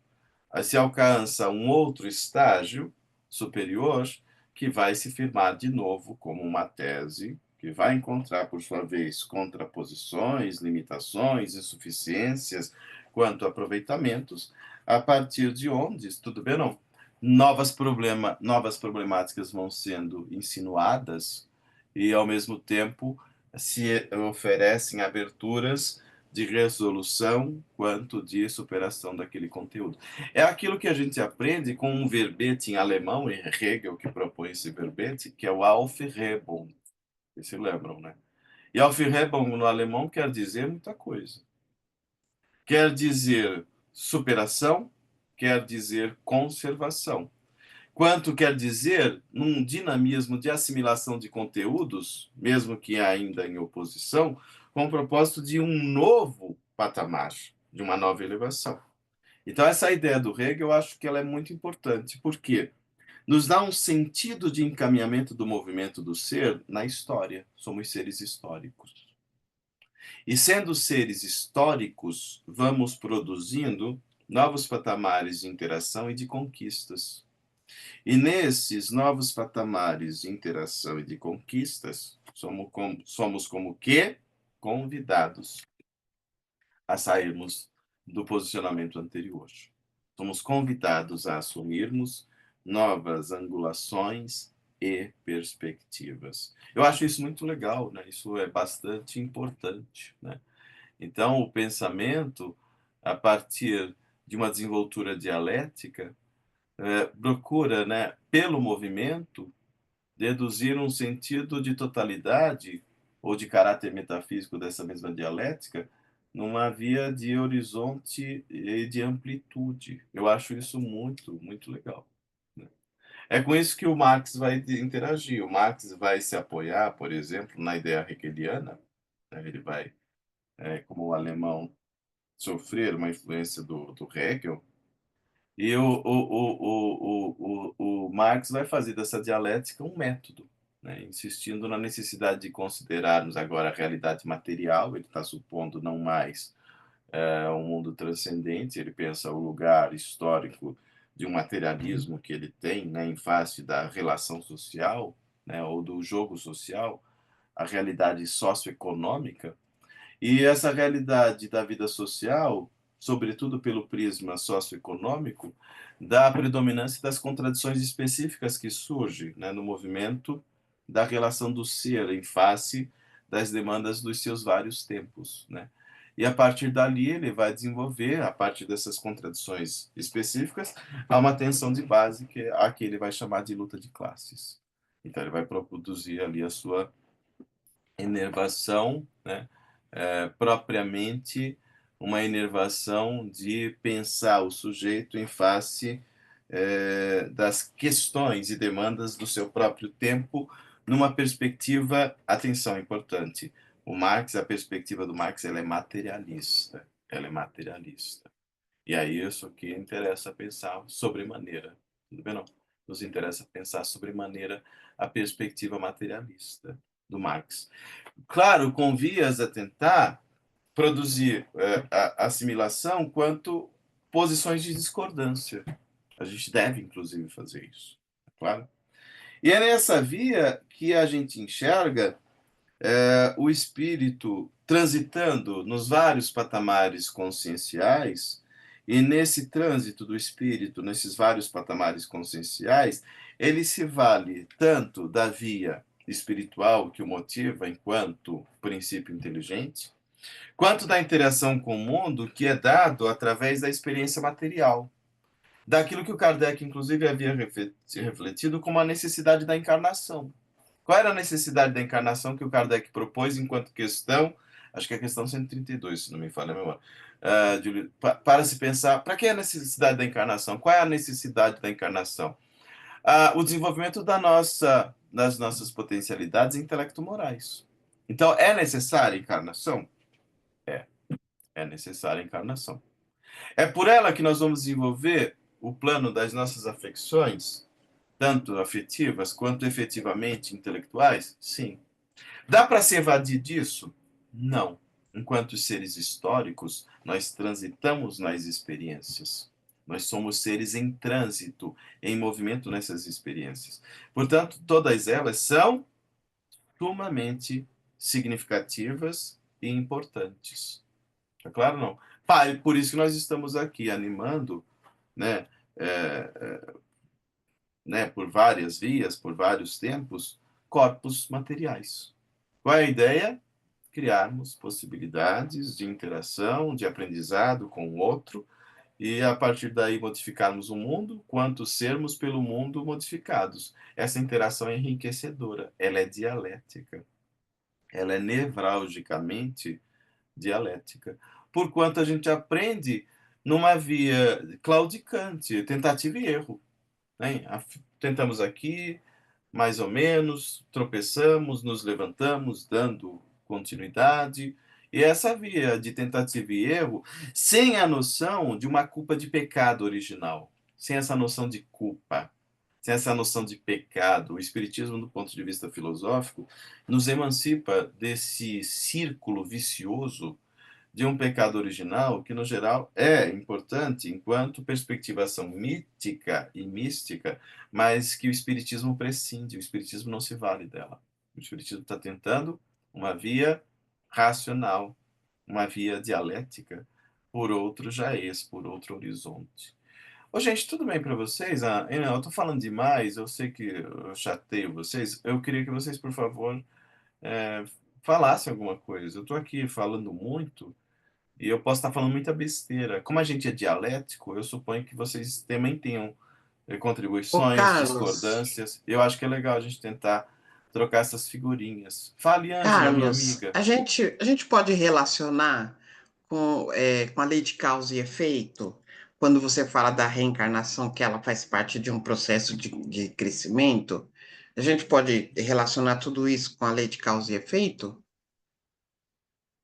se alcança um outro estágio superior que vai se firmar de novo como uma tese, que vai encontrar, por sua vez, contraposições, limitações, insuficiências quanto a aproveitamentos, a partir de onde, tudo bem, não? Novas problemáticas vão sendo insinuadas e, ao mesmo tempo, se oferecem aberturas de resolução quanto de superação daquele conteúdo. É aquilo que a gente aprende com um verbete em alemão, em Hegel que propõe esse verbete, que é o Aufhebung. Vocês se lembram, né? E Aufhebung no alemão quer dizer muita coisa. Quer dizer superação, quer dizer conservação. Quanto quer dizer num dinamismo de assimilação de conteúdos, mesmo que ainda em oposição, com o propósito de um novo patamar, de uma nova elevação. Então, essa ideia do Hegel, eu acho que ela é muito importante, porque nos dá um sentido de encaminhamento do movimento do ser na história. Somos seres históricos. E sendo seres históricos, vamos produzindo novos patamares de interação e de conquistas. E nesses novos patamares de interação e de conquistas, somos como que convidados a sairmos do posicionamento anterior. Somos convidados a assumirmos novas angulações e perspectivas. Eu acho isso muito legal, né? Isso é bastante importante, né? Então, o pensamento, a partir de uma desenvoltura dialética, procura, né, pelo movimento, deduzir um sentido de totalidade ou de caráter metafísico dessa mesma dialética numa via de horizonte e de amplitude. Eu acho isso muito, muito legal, né? É com isso que o Marx vai interagir. O Marx vai se apoiar, por exemplo, na ideia hegeliana, né? Ele vai, como o alemão, sofrer uma influência do Hegel, e o Marx vai fazer dessa dialética um método, né? Insistindo na necessidade de considerarmos agora a realidade material. Ele está supondo não mais um mundo transcendente, ele pensa o lugar histórico de um materialismo que ele tem, né, em face da relação social, né, ou do jogo social, a realidade socioeconômica, e essa realidade da vida social, sobretudo pelo prisma socioeconômico, da predominância das contradições específicas que surgem, né, no movimento da relação do ser em face das demandas dos seus vários tempos, né? E a partir dali ele vai desenvolver, a partir dessas contradições específicas, uma tensão de base que ele vai chamar de luta de classes. Então ele vai produzir ali a sua enervação, né? Propriamente uma enervação de pensar o sujeito em face das questões e demandas do seu próprio tempo, numa perspectiva, atenção, importante, a perspectiva do Marx, ela é materialista, ela é materialista. E é isso que interessa pensar sobremaneira, tudo bem não? Nos interessa pensar sobremaneira a perspectiva materialista do Marx. Claro, com vias a tentar produzir a assimilação quanto posições de discordância. A gente deve, inclusive, fazer isso, claro. E é nessa via que a gente enxerga o espírito transitando nos vários patamares conscienciais, e nesse trânsito do espírito, nesses vários patamares conscienciais, ele se vale tanto da via espiritual que o motiva enquanto princípio inteligente, quanto da interação com o mundo que é dado através da experiência material, daquilo que o Kardec, inclusive, havia refletido como a necessidade da encarnação. Qual era a necessidade da encarnação que o Kardec propôs enquanto questão? Acho que é a questão 132, se não me falha a memória. Para se pensar, para que a necessidade da encarnação? Qual é a necessidade da encarnação? O desenvolvimento das nossas potencialidades intelecto-morais. Então, é necessária a encarnação? É, é necessária a encarnação. É por ela que nós vamos desenvolver o plano das nossas afecções, tanto afetivas quanto efetivamente intelectuais? Sim. Dá para se evadir disso? Não. Enquanto seres históricos, nós transitamos nas experiências. Nós somos seres em trânsito, em movimento nessas experiências. Portanto, todas elas são sumamente significativas e importantes. É claro, não? Por isso que nós estamos aqui animando, né, é, né, por várias vias, por vários tempos, corpos materiais. Qual é a ideia? Criarmos possibilidades de interação, de aprendizado com o outro, e a partir daí modificarmos o mundo, quanto sermos pelo mundo modificados. Essa interação é enriquecedora, ela é dialética, ela é nevralgicamente dialética, porquanto a gente aprende numa via claudicante, tentativa e erro, né? Tentamos aqui, mais ou menos, tropeçamos, nos levantamos, dando continuidade. E essa via de tentativa e erro, sem a noção de uma culpa de pecado original, sem essa noção de culpa. sem essa noção de pecado. O Espiritismo, do ponto de vista filosófico, nos emancipa desse círculo vicioso de um pecado original que, no geral, é importante enquanto perspectivação mítica e mística, mas que o Espiritismo prescinde, o Espiritismo não se vale dela. O Espiritismo está tentando uma via racional, uma via dialética, por outro jaez, por outro horizonte. Ô, gente, tudo bem para vocês? Eu estou falando demais, eu sei que eu chateio vocês. Eu queria que vocês, por favor, é, falassem alguma coisa. Eu estou aqui falando muito e eu posso estar falando muita besteira. Como a gente é dialético, eu suponho que vocês também tenham Ô, contribuições, Carlos, discordâncias. Eu acho que é legal a gente tentar trocar essas figurinhas. Fale, Ângela, minha Carlos, amiga. a gente pode relacionar com a lei de causa e efeito, quando você fala da reencarnação, que ela faz parte de um processo de crescimento, a gente pode relacionar tudo isso com a lei de causa e efeito?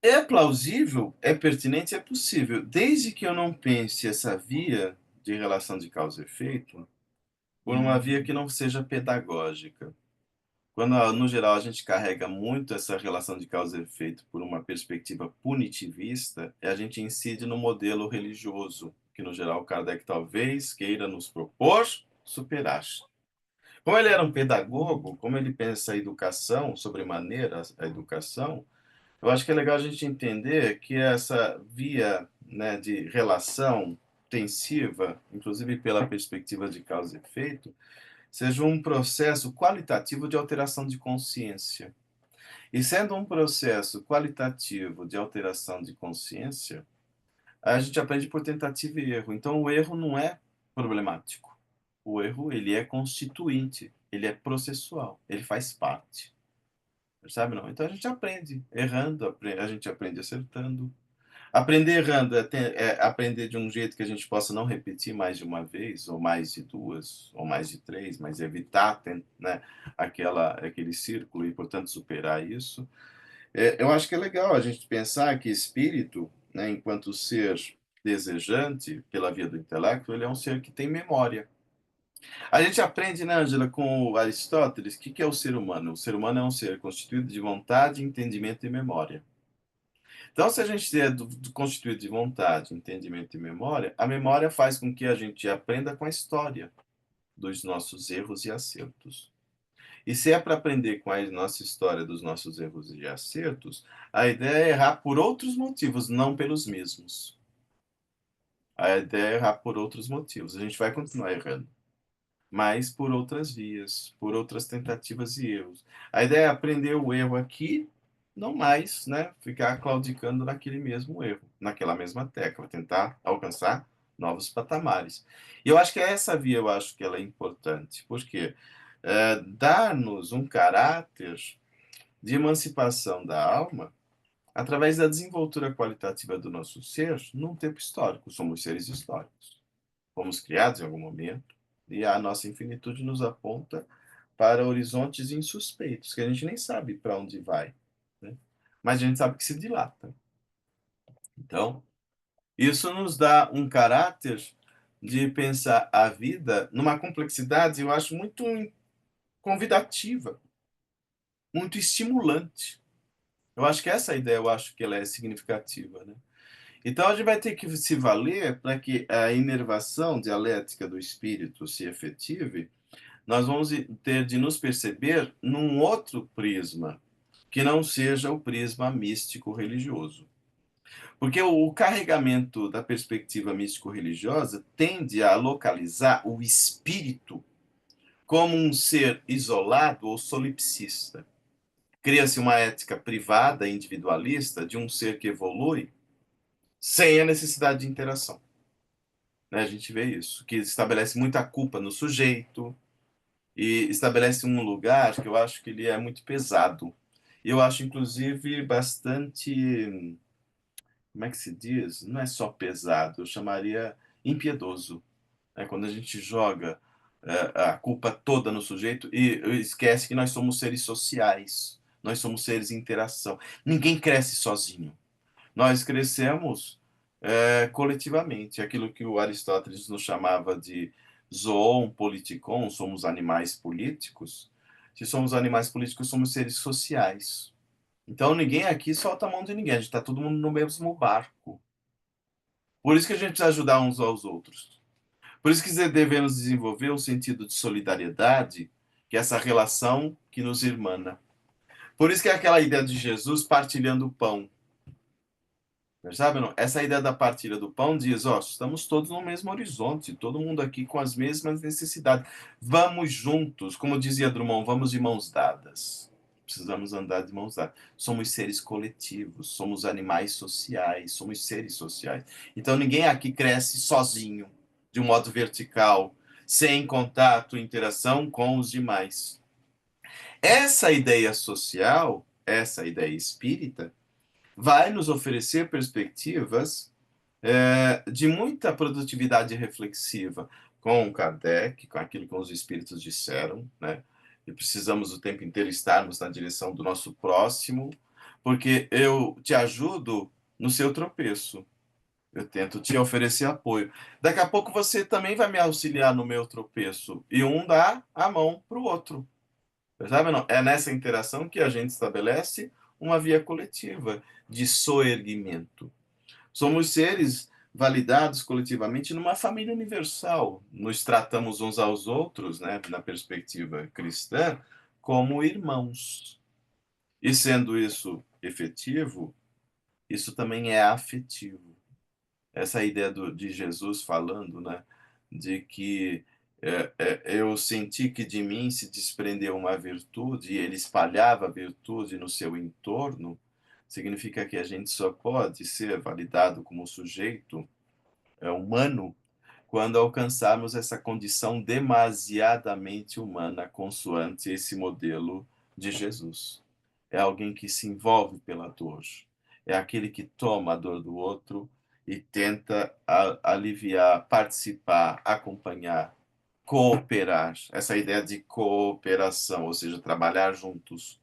É plausível, é pertinente, é possível, desde que eu não pense essa via de relação de causa e efeito por uma via que não seja pedagógica. Quando, no geral, a gente carrega muito essa relação de causa e efeito por uma perspectiva punitivista, a gente incide no modelo religioso, que, no geral, Kardec talvez queira nos propor superar. Como ele era um pedagogo, como ele pensa a educação, sobremaneira a educação, eu acho que é legal a gente entender que essa via, né, de relação tensiva, inclusive pela perspectiva de causa e efeito, seja um processo qualitativo de alteração de consciência. E sendo um processo qualitativo de alteração de consciência, a gente aprende por tentativa e erro. Então o erro não é problemático. O erro, ele é constituinte, ele é processual, ele faz parte. Sabe não? Então a gente aprende errando, a gente aprende acertando. Aprender errando é aprender de um jeito que a gente possa não repetir mais de uma vez, ou mais de duas, ou mais de três, mas evitar, né, aquele círculo e, portanto, superar isso. Eu acho que é legal a gente pensar que espírito, né, enquanto ser desejante pela via do intelecto, ele é um ser que tem memória. A gente aprende, né, Angela, com o Aristóteles, o que é o ser humano? O ser humano é um ser constituído de vontade, entendimento e memória. Então, se a gente é constituído de vontade, entendimento e memória, a memória faz com que a gente aprenda com a história dos nossos erros e acertos. E se é para aprender com a nossa história dos nossos erros e acertos, a ideia é errar por outros motivos, não pelos mesmos. A ideia é errar por outros motivos. A gente vai continuar errando, mas por outras vias, por outras tentativas e erros. A ideia é aprender o erro aqui, não mais, né, ficar claudicando naquele mesmo erro, naquela mesma tecla, tentar alcançar novos patamares. E eu acho que essa via, eu acho que ela é importante, porque dar-nos um caráter de emancipação da alma através da desenvoltura qualitativa do nosso ser num tempo histórico. Somos seres históricos. Fomos criados em algum momento e a nossa infinitude nos aponta para horizontes insuspeitos, que a gente nem sabe para onde vai, né? Mas a gente sabe que se dilata. Então, isso nos dá um caráter de pensar a vida numa complexidade, eu acho, muito convidativa, muito estimulante. Eu acho que essa ideia, eu acho que ela é significativa, né? Então, a gente vai ter que se valer para que a inervação dialética do espírito se efetive. Nós vamos ter de nos perceber num outro prisma, que não seja o prisma místico-religioso. Porque o carregamento da perspectiva místico-religiosa tende a localizar o espírito como um ser isolado ou solipsista. Cria-se uma ética privada, individualista, de um ser que evolui sem a necessidade de interação. Né? A gente vê isso, que estabelece muita culpa no sujeito, e estabelece um lugar que eu acho que ele é muito pesado. Eu acho, inclusive, bastante, como é que se diz? Não é só pesado, eu chamaria impiedoso. Né? Quando a gente joga a culpa toda no sujeito e esquece que nós somos seres sociais, nós somos seres em interação. Ninguém cresce sozinho. Nós crescemos coletivamente, aquilo que o Aristóteles nos chamava de zoon politikon, somos animais políticos. Se somos animais políticos, somos seres sociais. Então ninguém aqui solta a mão de ninguém, a gente está todo mundo no mesmo barco. Por isso que a gente precisa ajudar uns aos outros. Por isso que devemos desenvolver um sentido de solidariedade, que é essa relação que nos irmana. Por isso que é aquela ideia de Jesus partilhando o pão. Sabe, não? Essa ideia da partilha do pão diz, ó, estamos todos no mesmo horizonte, todo mundo aqui com as mesmas necessidades. Vamos juntos, como dizia Drummond, vamos de mãos dadas. Precisamos andar de mãos dadas. Somos seres coletivos, somos animais sociais, somos seres sociais. Então ninguém aqui cresce sozinho, de um modo vertical, sem contato, interação com os demais. Essa ideia social, essa ideia espírita, vai nos oferecer perspectivas de muita produtividade reflexiva com Kardec, com aquilo que os espíritos disseram, né? E precisamos o tempo inteiro estarmos na direção do nosso próximo, porque eu te ajudo no seu tropeço. Eu tento te oferecer apoio. Daqui a pouco você também vai me auxiliar no meu tropeço. E um dá a mão para o outro. Sabe, não? É nessa interação que a gente estabelece uma via coletiva de soerguimento. Somos seres validados coletivamente numa família universal. Nos tratamos uns aos outros, né, na perspectiva cristã, como irmãos. E sendo isso efetivo, isso também é afetivo. Essa ideia de Jesus falando, né, de que eu senti que de mim se desprendeu uma virtude e ele espalhava a virtude no seu entorno, significa que a gente só pode ser validado como sujeito humano quando alcançarmos essa condição demasiadamente humana, consoante esse modelo de Jesus. É alguém que se envolve pela dor, é aquele que toma a dor do outro e tenta aliviar, participar, acompanhar, cooperar. Essa ideia de cooperação, ou seja, trabalhar juntos,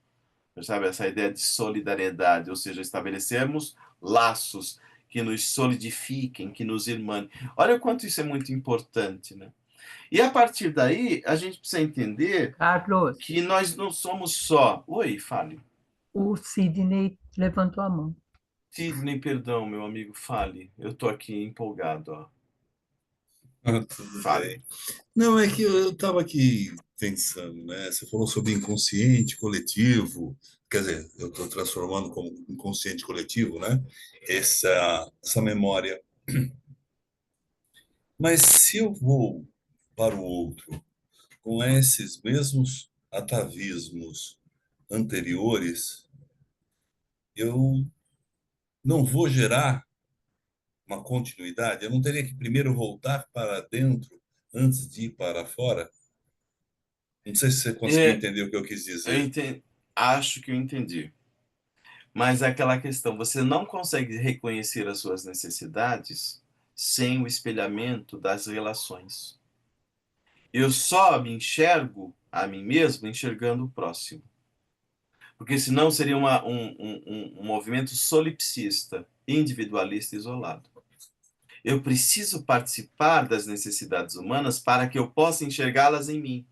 sabe? Essa ideia de solidariedade, ou seja, estabelecermos laços que nos solidifiquem, que nos irmanem. Olha o quanto isso é muito importante, né? E a partir daí, a gente precisa entender Carlos, que nós não somos só. Oi, fale. o Sidney levantou a mão. Sidney, perdão, meu amigo, fale. Eu tô aqui empolgado, ó. Tudo Fale. bem. Não, é que eu estava aqui pensando, né? Você falou sobre inconsciente coletivo, quer dizer, eu estou transformando como inconsciente coletivo, né? Essa memória. Mas se eu vou para o outro com esses mesmos atavismos anteriores, eu não vou gerar uma continuidade. Eu não teria que primeiro voltar para dentro antes de ir para fora. Não sei se você conseguiu É, entender o que eu quis eu dizer. entendi. Acho que eu entendi. Mas é aquela questão, você não consegue reconhecer as suas necessidades sem o espelhamento das relações. Eu só me enxergo a mim mesmo enxergando o próximo. Porque senão seria um movimento solipsista, individualista, isolado. Eu preciso participar das necessidades humanas para que eu possa enxergá-las em mim.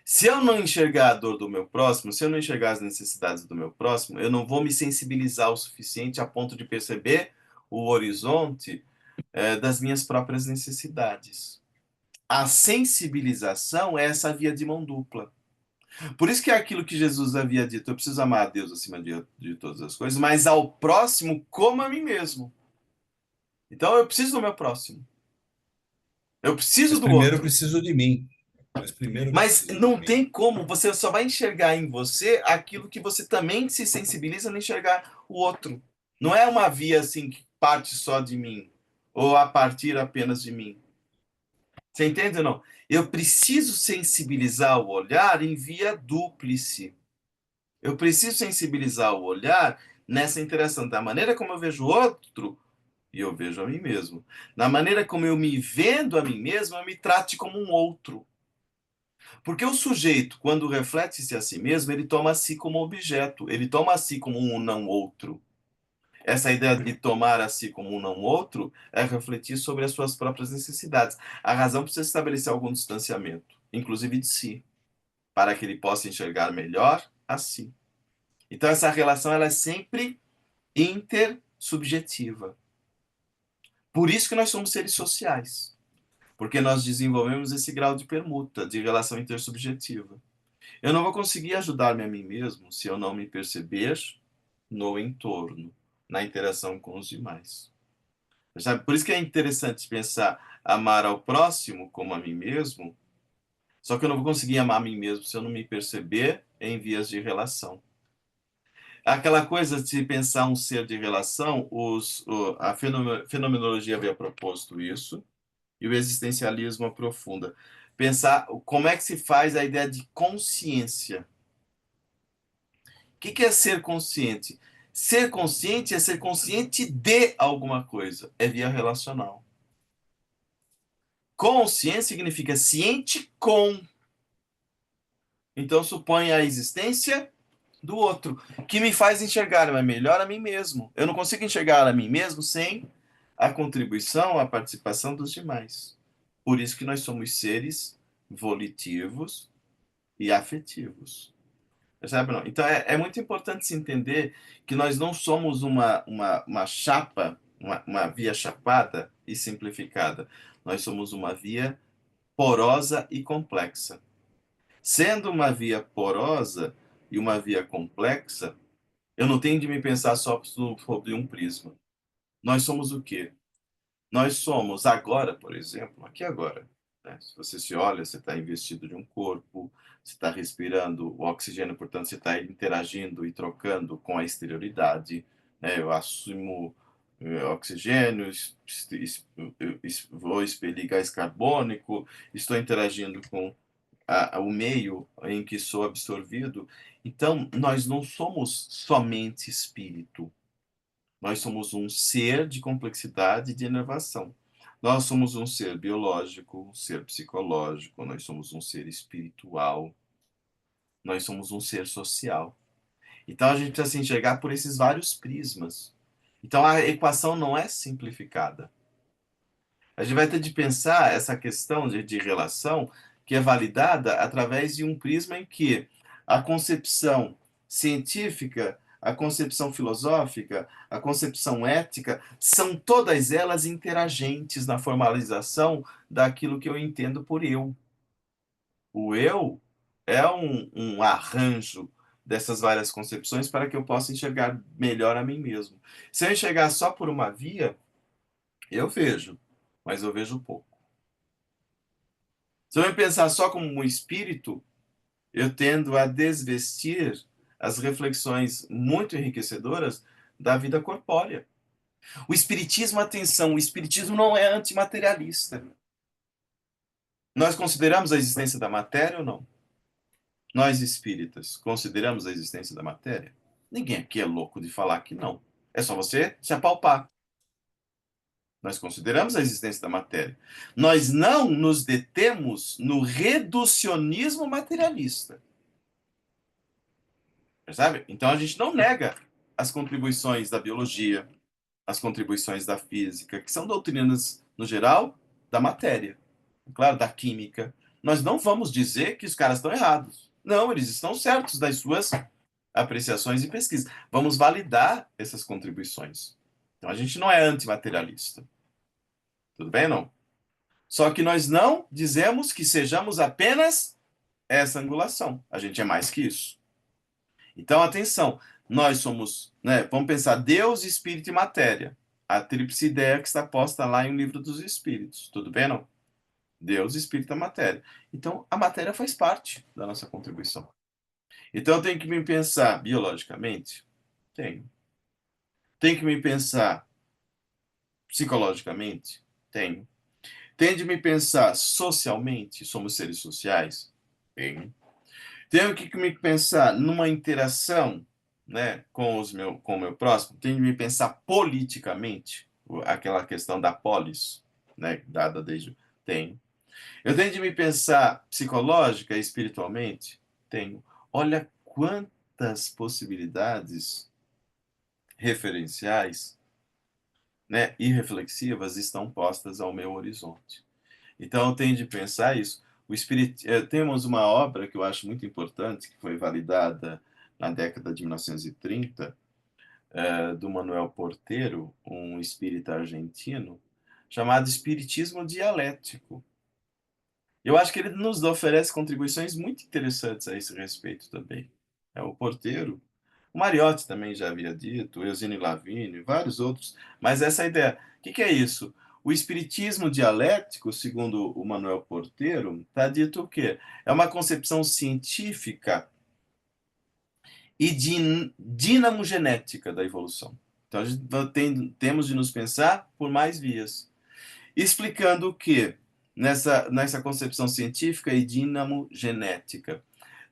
Se eu não enxergar a dor do meu próximo, se eu não enxergar as necessidades do meu próximo, eu não vou me sensibilizar o suficiente a ponto de perceber o horizonte das minhas próprias necessidades. A sensibilização é essa via de mão dupla. Por isso que é aquilo que Jesus havia dito: eu preciso amar a Deus acima de todas as coisas, mas ao próximo como a mim mesmo. Então eu preciso do meu próximo. Eu preciso Mas do primeiro eu outro. preciso de mim. Mas primeiro eu Mas preciso de não mim. tem como, você só vai enxergar em você aquilo que você também se sensibiliza no enxergar o outro. Não é uma via assim que parte só de mim, ou a partir apenas de mim. Você entende ou não? Eu preciso sensibilizar o olhar em via dúplice. Eu preciso sensibilizar o olhar nessa interação, da maneira como eu vejo o outro e eu vejo a mim mesmo. Na maneira como eu me vendo a mim mesmo, eu me trate como um outro. Porque o sujeito, quando reflete-se a si mesmo, ele toma a si como objeto, ele toma a si como um não outro. Essa ideia de tomar a si como um não outro é refletir sobre as suas próprias necessidades. A razão precisa estabelecer algum distanciamento, inclusive de si, para que ele possa enxergar melhor a si. Então, essa relação ela é sempre intersubjetiva. Por isso que nós somos seres sociais, porque nós desenvolvemos esse grau de permuta, de relação intersubjetiva. Eu não vou conseguir ajudar-me a mim mesmo se eu não me perceber no entorno, na interação com os demais. Sabe? Por isso que é interessante pensar amar ao próximo como a mim mesmo, só que eu não vou conseguir amar a mim mesmo se eu não me perceber em vias de relação. Aquela coisa de pensar um ser de relação, a fenomenologia havia proposto isso, e o existencialismo aprofunda. Pensar como é que se faz a ideia de consciência. O que é ser consciente? Ser consciente é ser consciente de alguma coisa, é via relacional. Consciência significa ciente com. Então supõe a existência do outro, que me faz enxergar melhor a mim mesmo. Eu não consigo enxergar a mim mesmo sem a contribuição, a participação dos demais. Por isso que nós somos seres volitivos e afetivos. Percebe, não? Então é muito importante se entender que nós não somos uma chapa, uma via chapada e simplificada. Nós somos uma via porosa e complexa. Sendo uma via porosa e uma via complexa, eu não tenho de me pensar só sobre um prisma. Nós somos o quê? Nós somos agora, por exemplo, aqui agora. Né? Se você se olha, você está investido de um corpo, você está respirando o oxigênio, portanto, você está interagindo e trocando com a exterioridade. Né? Eu assumo oxigênio, vou expelir gás carbônico, estou interagindo com o meio em que sou absorvido. Então, nós não somos somente espírito. Nós somos um ser de complexidade e de inervação. Nós somos um ser biológico, um ser psicológico, nós somos um ser espiritual, nós somos um ser social. Então, a gente precisa se enxergar por esses vários prismas. Então, a equação não é simplificada. A gente vai ter de pensar essa questão de relação que é validada através de um prisma em que a concepção científica, a concepção filosófica, a concepção ética, são todas elas interagentes na formalização daquilo que eu entendo por eu. O eu é um arranjo dessas várias concepções para que eu possa enxergar melhor a mim mesmo. Se eu enxergar só por uma via, eu vejo, mas eu vejo pouco. Se eu me pensar só como um espírito, eu tendo a desvestir as reflexões muito enriquecedoras da vida corpórea. O espiritismo, atenção, o espiritismo não é antimaterialista. Nós consideramos a existência da matéria ou não? Nós espíritas consideramos a existência da matéria? Ninguém aqui é louco de falar que não. É só você se apalpar. Nós consideramos a existência da matéria. Nós não nos detemos no reducionismo materialista. Percebe? Então a gente não nega as contribuições da biologia, as contribuições da física, que são doutrinas, no geral, da matéria. Claro, da química. Nós não vamos dizer que os caras estão errados. Não, eles estão certos das suas apreciações e pesquisas. Vamos validar essas contribuições. Então a gente não é antimaterialista. Tudo bem, não? Só que nós não dizemos que sejamos apenas essa angulação. A gente é mais que isso. Então, atenção, nós somos, né, vamos pensar Deus, Espírito e Matéria. A tríplice ideia que está posta lá em O Livro dos Espíritos. Tudo bem, não? Deus, Espírito e Matéria. Então, a matéria faz parte da nossa contribuição. Então, eu tenho que me pensar biologicamente? Tenho. Tenho que me pensar psicologicamente? Tenho. Tenho de me pensar socialmente? Somos seres sociais? Tenho. Tenho que me pensar numa interação, né, com o meu próximo. Tenho que me pensar politicamente, aquela questão da polis, né, dada desde... Tenho. Eu tenho de me pensar psicológica e espiritualmente? Tenho. Olha quantas possibilidades referenciais, né, irreflexivas estão postas ao meu horizonte. Então, eu tenho de pensar isso. Temos uma obra que eu acho muito importante, que foi validada na década de 1930, do Manuel Porteiro, um espírita argentino, chamado Espiritismo Dialético. Eu acho que ele nos oferece contribuições muito interessantes a esse respeito também. É o Porteiro, o Mariotti também já havia dito, o Eugênio Lavíni, vários outros, mas essa ideia. O que é isso? O espiritismo dialético, segundo o Manuel Porteiro, está dito o quê? É uma concepção científica e dinamogenética da evolução. Então, a gente temos de nos pensar por mais vias. Explicando o que, nessa concepção científica e dinamogenética,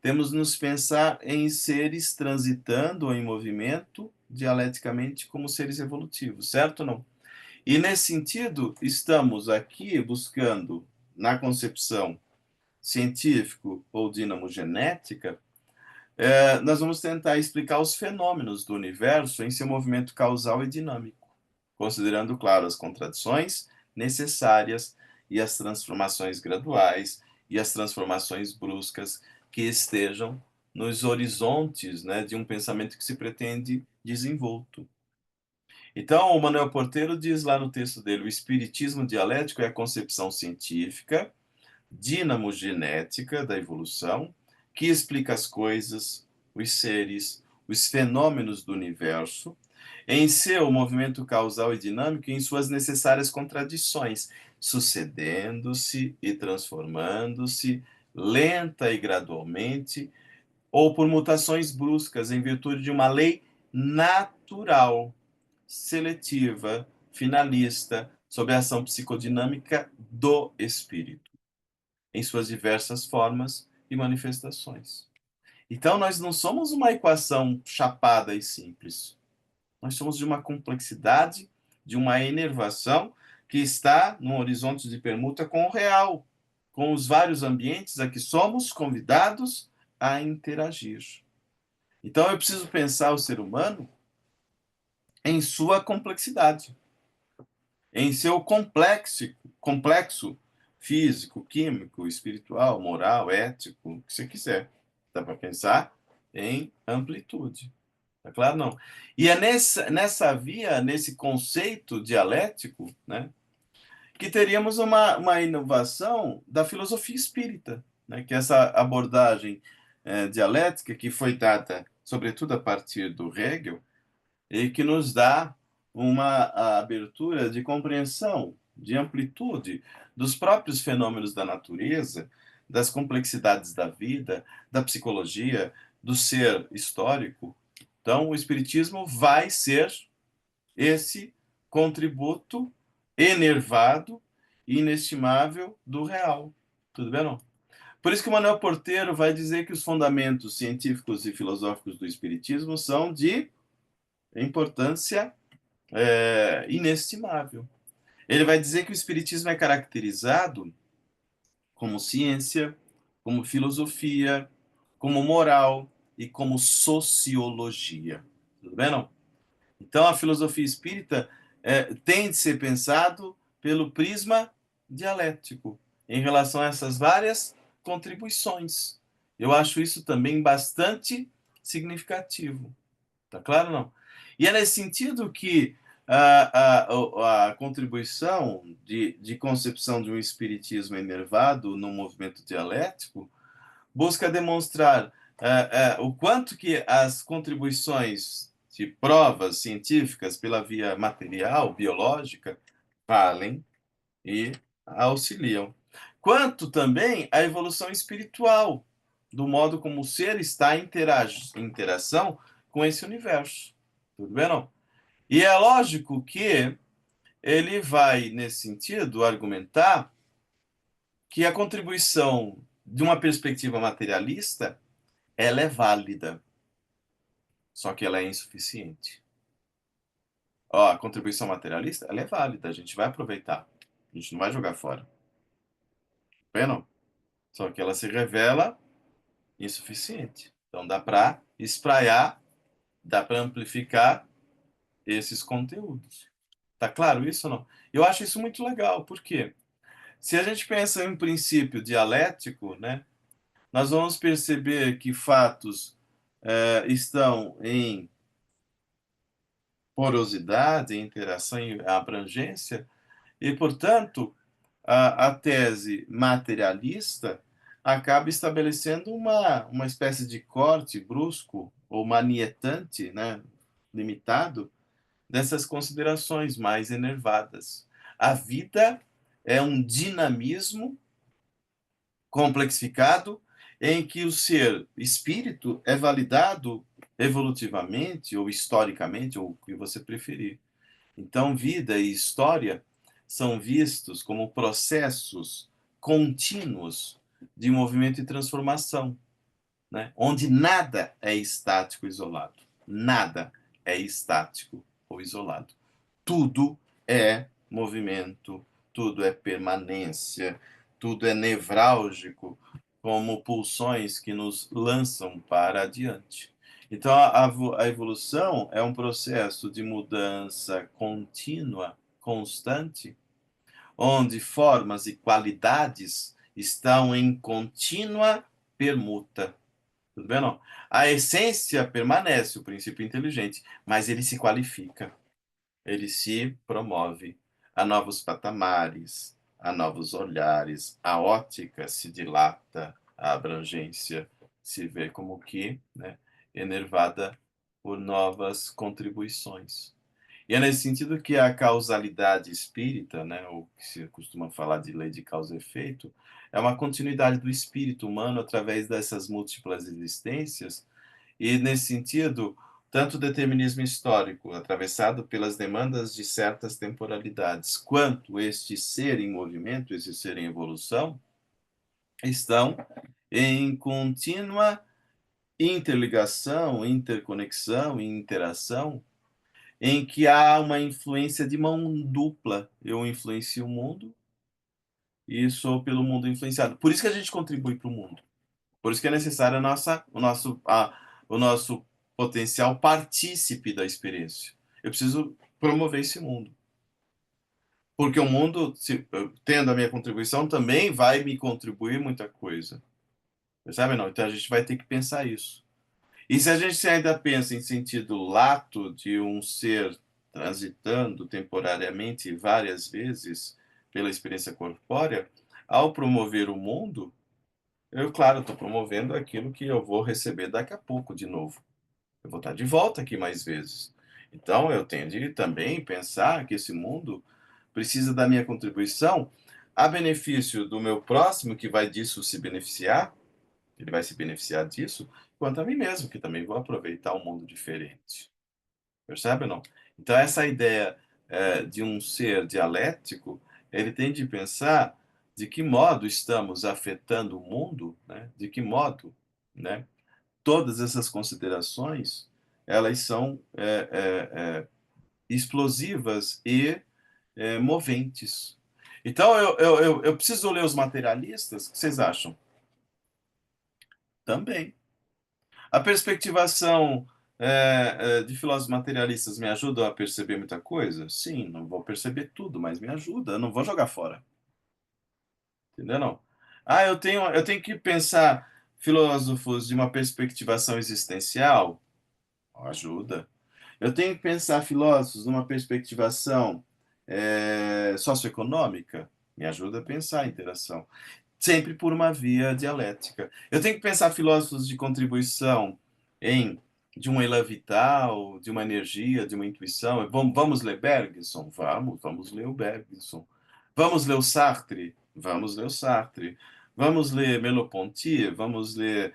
temos de nos pensar em seres transitando ou em movimento dialeticamente como seres evolutivos, certo ou não? E nesse sentido, estamos aqui buscando, na concepção científico ou dinamogenética, nós vamos tentar explicar os fenômenos do universo em seu movimento causal e dinâmico, considerando, claro, as contradições necessárias e as transformações graduais e as transformações bruscas que estejam nos horizontes, né, de um pensamento que se pretende desenvolto. Então, o Manuel Porteiro diz lá no texto dele: o espiritismo dialético é a concepção científica dinamogenética da evolução, que explica as coisas, os seres, os fenômenos do universo, em seu movimento causal e dinâmico e em suas necessárias contradições, sucedendo-se e transformando-se, lenta e gradualmente, ou por mutações bruscas, em virtude de uma lei natural, seletiva, finalista, sob a ação psicodinâmica do espírito em suas diversas formas e manifestações. Então, nós não somos uma equação chapada e simples. Nós somos de uma complexidade, de uma enervação que está num horizonte de permuta com o real, com os vários ambientes a que somos convidados a interagir. Então, eu preciso pensar o ser humano em sua complexidade, em seu complexo físico, químico, espiritual, moral, ético, o que você quiser. Dá para pensar em amplitude. Tá claro? Não. E é nessa via, nesse conceito dialético, né, que teríamos uma inovação da filosofia espírita, né, que é essa abordagem dialética que foi dada, sobretudo a partir do Hegel, e que nos dá uma abertura de compreensão, de amplitude dos próprios fenômenos da natureza, das complexidades da vida, da psicologia, do ser histórico. Então, o Espiritismo vai ser esse contributo enervado e inestimável do real. Tudo bem, não? Por isso que o Manuel Porteiro vai dizer que os fundamentos científicos e filosóficos do Espiritismo são de importância inestimável. Ele vai dizer que o Espiritismo é caracterizado como ciência, como filosofia, como moral e como sociologia. Tudo bem, não? Então, a filosofia espírita tem de ser pensado pelo prisma dialético em relação a essas várias contribuições. Eu acho isso também bastante significativo. Tá claro, não? E é nesse sentido que a contribuição de concepção de um espiritismo enervado no movimento dialético busca demonstrar o quanto que as contribuições de provas científicas pela via material, biológica, valem e auxiliam. Quanto também a evolução espiritual, do modo como o ser está em interação com esse universo. Tudo bem, não? E é lógico que ele vai, nesse sentido, argumentar que a contribuição de uma perspectiva materialista ela é válida, só que ela é insuficiente. Ó, a contribuição materialista ela é válida, a gente vai aproveitar, a gente não vai jogar fora. Bem, não? Só que ela se revela insuficiente. Então dá para espraiar, dá para amplificar, esses conteúdos. Tá claro isso ou não? Eu acho isso muito legal, por quê? Se a gente pensa em um princípio dialético, né, nós vamos perceber que fatos estão em porosidade, em interação, em abrangência, e, portanto, a tese materialista acaba estabelecendo uma espécie de corte brusco ou manietante, né, limitado, dessas considerações mais enervadas. A vida é um dinamismo complexificado em que o ser espírito é validado evolutivamente ou historicamente, ou o que você preferir. Então, vida e história são vistos como processos contínuos de movimento e transformação, né? Onde nada é estático isolado. Nada é estático ou isolado. Tudo é movimento, tudo é permanência, tudo é nevrálgico, como pulsões que nos lançam para adiante. Então, a evolução é um processo de mudança contínua, constante, onde formas e qualidades estão em contínua permuta. Tudo bem, não? A essência permanece, o princípio inteligente, mas ele se qualifica, ele se promove a novos patamares, a novos olhares, a ótica se dilata, a abrangência se vê como que, né, enervada por novas contribuições. E é nesse sentido que a causalidade espírita, né, ou que se costuma falar de lei de causa e efeito, é uma continuidade do espírito humano através dessas múltiplas existências, e nesse sentido, tanto o determinismo histórico, atravessado pelas demandas de certas temporalidades, quanto este ser em movimento, esse ser em evolução, estão em contínua interligação, interconexão e interação, em que há uma influência de mão dupla. Eu influencio o mundo e sou pelo mundo influenciado. Por isso que a gente contribui para o mundo. Por isso que é necessário o nosso potencial partícipe da experiência. Eu preciso promover esse mundo. Porque o mundo, tendo a minha contribuição, também vai me contribuir muita coisa. Percebe, não? Então a gente vai ter que pensar isso. E se a gente ainda pensa em sentido lato de um ser transitando temporariamente várias vezes pela experiência corpórea, ao promover o mundo, eu, claro, estou promovendo aquilo que eu vou receber daqui a pouco de novo. Eu vou estar de volta aqui mais vezes. Então, eu tenho de também pensar que esse mundo precisa da minha contribuição a benefício do meu próximo, que vai disso se beneficiar, ele vai se beneficiar disso, quanto a mim mesmo, que também vou aproveitar um mundo diferente. Percebe ou não? Então, essa ideia de um ser dialético, ele tem de pensar de que modo estamos afetando o mundo, né? De que modo, né? Todas essas considerações, elas são explosivas e moventes. Então, eu preciso ler os materialistas? O que vocês acham? Também. A perspectivação de filósofos materialistas me ajuda a perceber muita coisa? Sim, não vou perceber tudo, mas me ajuda. Eu não vou jogar fora. Entendeu? Não. Ah, eu tenho que pensar filósofos de uma perspectivação existencial? Ajuda. Eu tenho que pensar filósofos numa perspectivação socioeconômica? Me ajuda a pensar a interação. Sempre por uma via dialética. Eu tenho que pensar filósofos de contribuição em de um elan vital, de uma energia, de uma intuição. Vamos ler Bergson? Vamos ler o Bergson. Vamos ler o Sartre? Vamos ler o Sartre. Vamos ler Merleau-Ponty? Vamos ler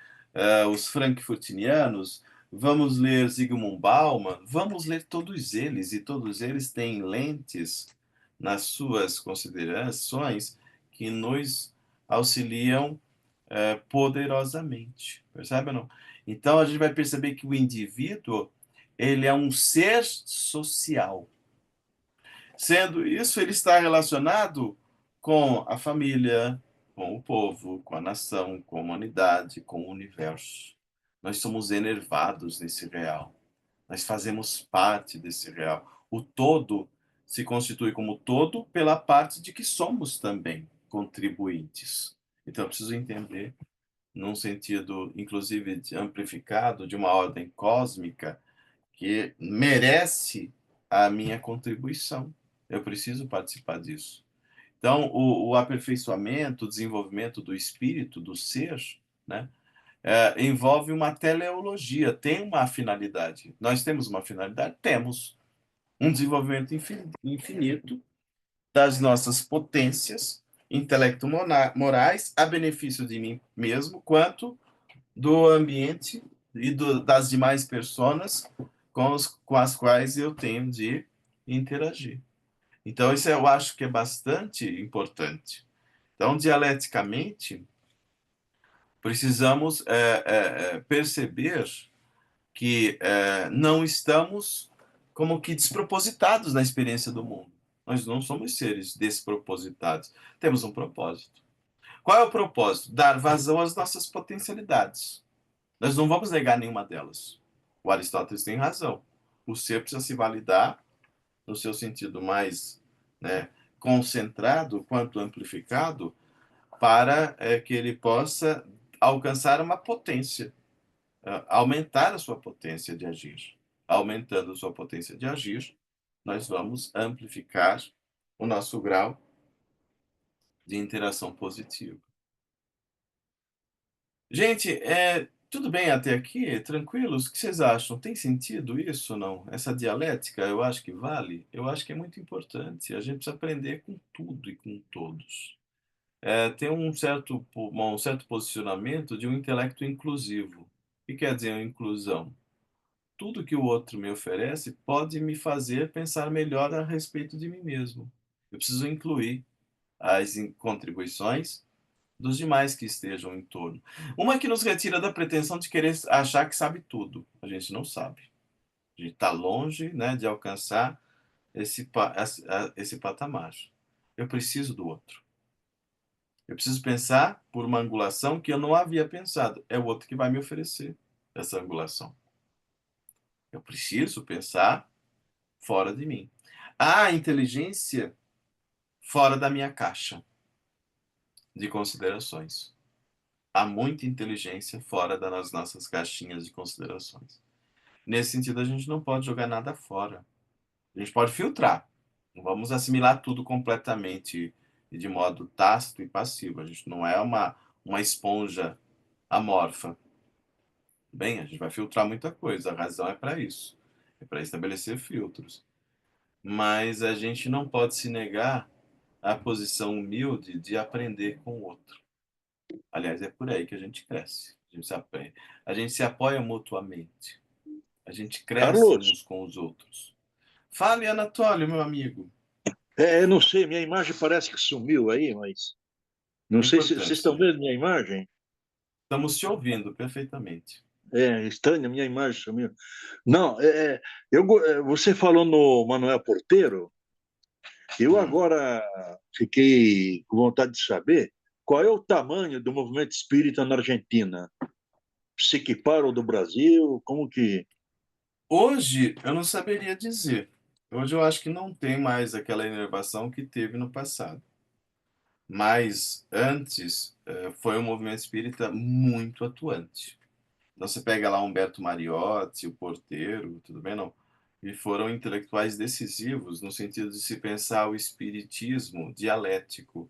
os frankfurtianos? Vamos ler Zygmunt Bauman? Vamos ler todos eles, e todos eles têm lentes nas suas considerações que nos auxiliam poderosamente. Percebe ou não? Então a gente vai perceber que o indivíduo ele é um ser social. Sendo isso, ele está relacionado com a família, com o povo, com a nação, com a humanidade, com o universo. Nós somos enervados nesse real. Nós fazemos parte desse real. O todo se constitui como todo pela parte de que somos também contribuintes. Então, eu preciso entender, num sentido, inclusive, amplificado, de uma ordem cósmica, que merece a minha contribuição. Eu preciso participar disso. Então, o aperfeiçoamento, o desenvolvimento do espírito, do ser, né, envolve uma teleologia, tem uma finalidade. Nós temos uma finalidade? Temos. Um desenvolvimento infinito das nossas potências intelecto-morais a benefício de mim mesmo, quanto do ambiente e das demais pessoas com as quais eu tenho de interagir. Então, isso eu acho que é bastante importante. Então, dialeticamente, precisamos perceber que não estamos como que despropositados na experiência do mundo. Nós não somos seres despropositados. Temos um propósito. Qual é o propósito? Dar vazão às nossas potencialidades. Nós não vamos negar nenhuma delas. O Aristóteles tem razão. O ser precisa se validar no seu sentido mais, né, concentrado quanto amplificado para que ele possa alcançar uma potência, aumentar a sua potência de agir. Aumentando a sua potência de agir, nós vamos amplificar o nosso grau de interação positiva. Gente, tudo bem até aqui? Tranquilos? O que vocês acham? Tem sentido isso ou não? Essa dialética, eu acho que vale? Eu acho que é muito importante. A gente precisa aprender com tudo e com todos. Tem um certo posicionamento de um intelecto inclusivo. O que quer dizer inclusão? Tudo que o outro me oferece pode me fazer pensar melhor a respeito de mim mesmo. Eu preciso incluir as contribuições dos demais que estejam em torno. Uma que nos retira da pretensão de querer achar que sabe tudo. A gente não sabe. A gente está longe, né, de alcançar esse patamar. Eu preciso do outro. Eu preciso pensar por uma angulação que eu não havia pensado. É o outro que vai me oferecer essa angulação. Eu preciso pensar fora de mim. Há inteligência fora da minha caixa de considerações. Há muita inteligência fora das nossas caixinhas de considerações. Nesse sentido, a gente não pode jogar nada fora. A gente pode filtrar. Não vamos assimilar tudo completamente e de modo tácito e passivo. A gente não é uma esponja amorfa. Bem, a gente vai filtrar muita coisa. A razão é para isso. É para estabelecer filtros. Mas a gente não pode se negar à posição humilde de aprender com o outro. Aliás, é por aí que a gente cresce. A gente se apoia mutuamente. A gente cresce Carlos, uns com os outros. Fale, Anatólio, meu amigo. não sei, minha imagem parece que sumiu aí, mas não Não é sei se vocês importante. estão vendo minha imagem. Estamos te ouvindo perfeitamente. É estranho, minha imagem sumiu. Não, você falou no Manuel Porteiro, eu agora fiquei com vontade de saber qual é o tamanho do movimento espírita na Argentina. Se equipara ao do Brasil? Como que. Hoje, eu não saberia dizer. Hoje eu acho que não tem mais aquela inervação que teve no passado. Mas antes foi um movimento espírita muito atuante. Então você pega lá Humberto Mariotti, o Porteiro, tudo bem, não? E foram intelectuais decisivos no sentido de se pensar o espiritismo dialético,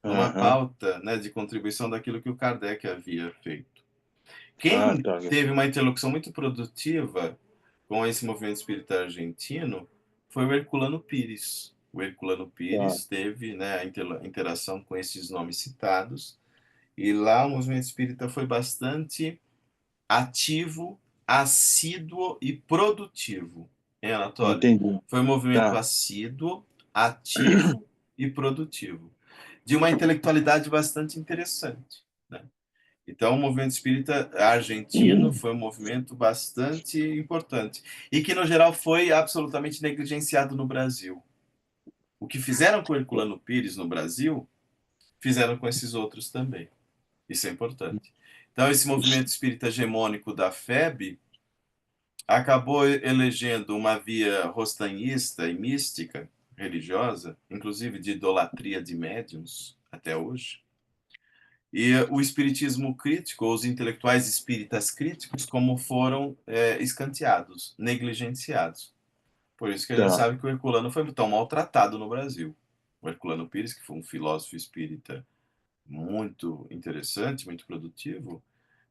numa Aham. pauta, né, de contribuição daquilo que o Kardec havia feito. Ah, Quem tá. teve uma interlocução muito produtiva com esse movimento espírita argentino foi o Herculano Pires. O Herculano Tá. Pires teve, né, a interação com esses nomes citados, e lá o movimento espírita foi bastante ativo, assíduo e produtivo. Hein, Anatólio? Entendi. Foi um movimento Tá. assíduo, ativo e produtivo, de uma intelectualidade bastante interessante, né? Então, o movimento espírita argentino foi um movimento bastante importante e que, no geral, foi absolutamente negligenciado no Brasil. O que fizeram com o Herculano Pires no Brasil, fizeram com esses outros também. Isso é importante. Então, esse movimento espírita hegemônico da FEB acabou elegendo uma via rostanhista e mística, religiosa, inclusive de idolatria de médiuns, até hoje. E o espiritismo crítico, ou os intelectuais espíritas críticos, como foram escanteados, negligenciados. Por isso que a gente Tá. sabe que o Herculano foi tão maltratado no Brasil. O Herculano Pires, que foi um filósofo espírita muito interessante, muito produtivo,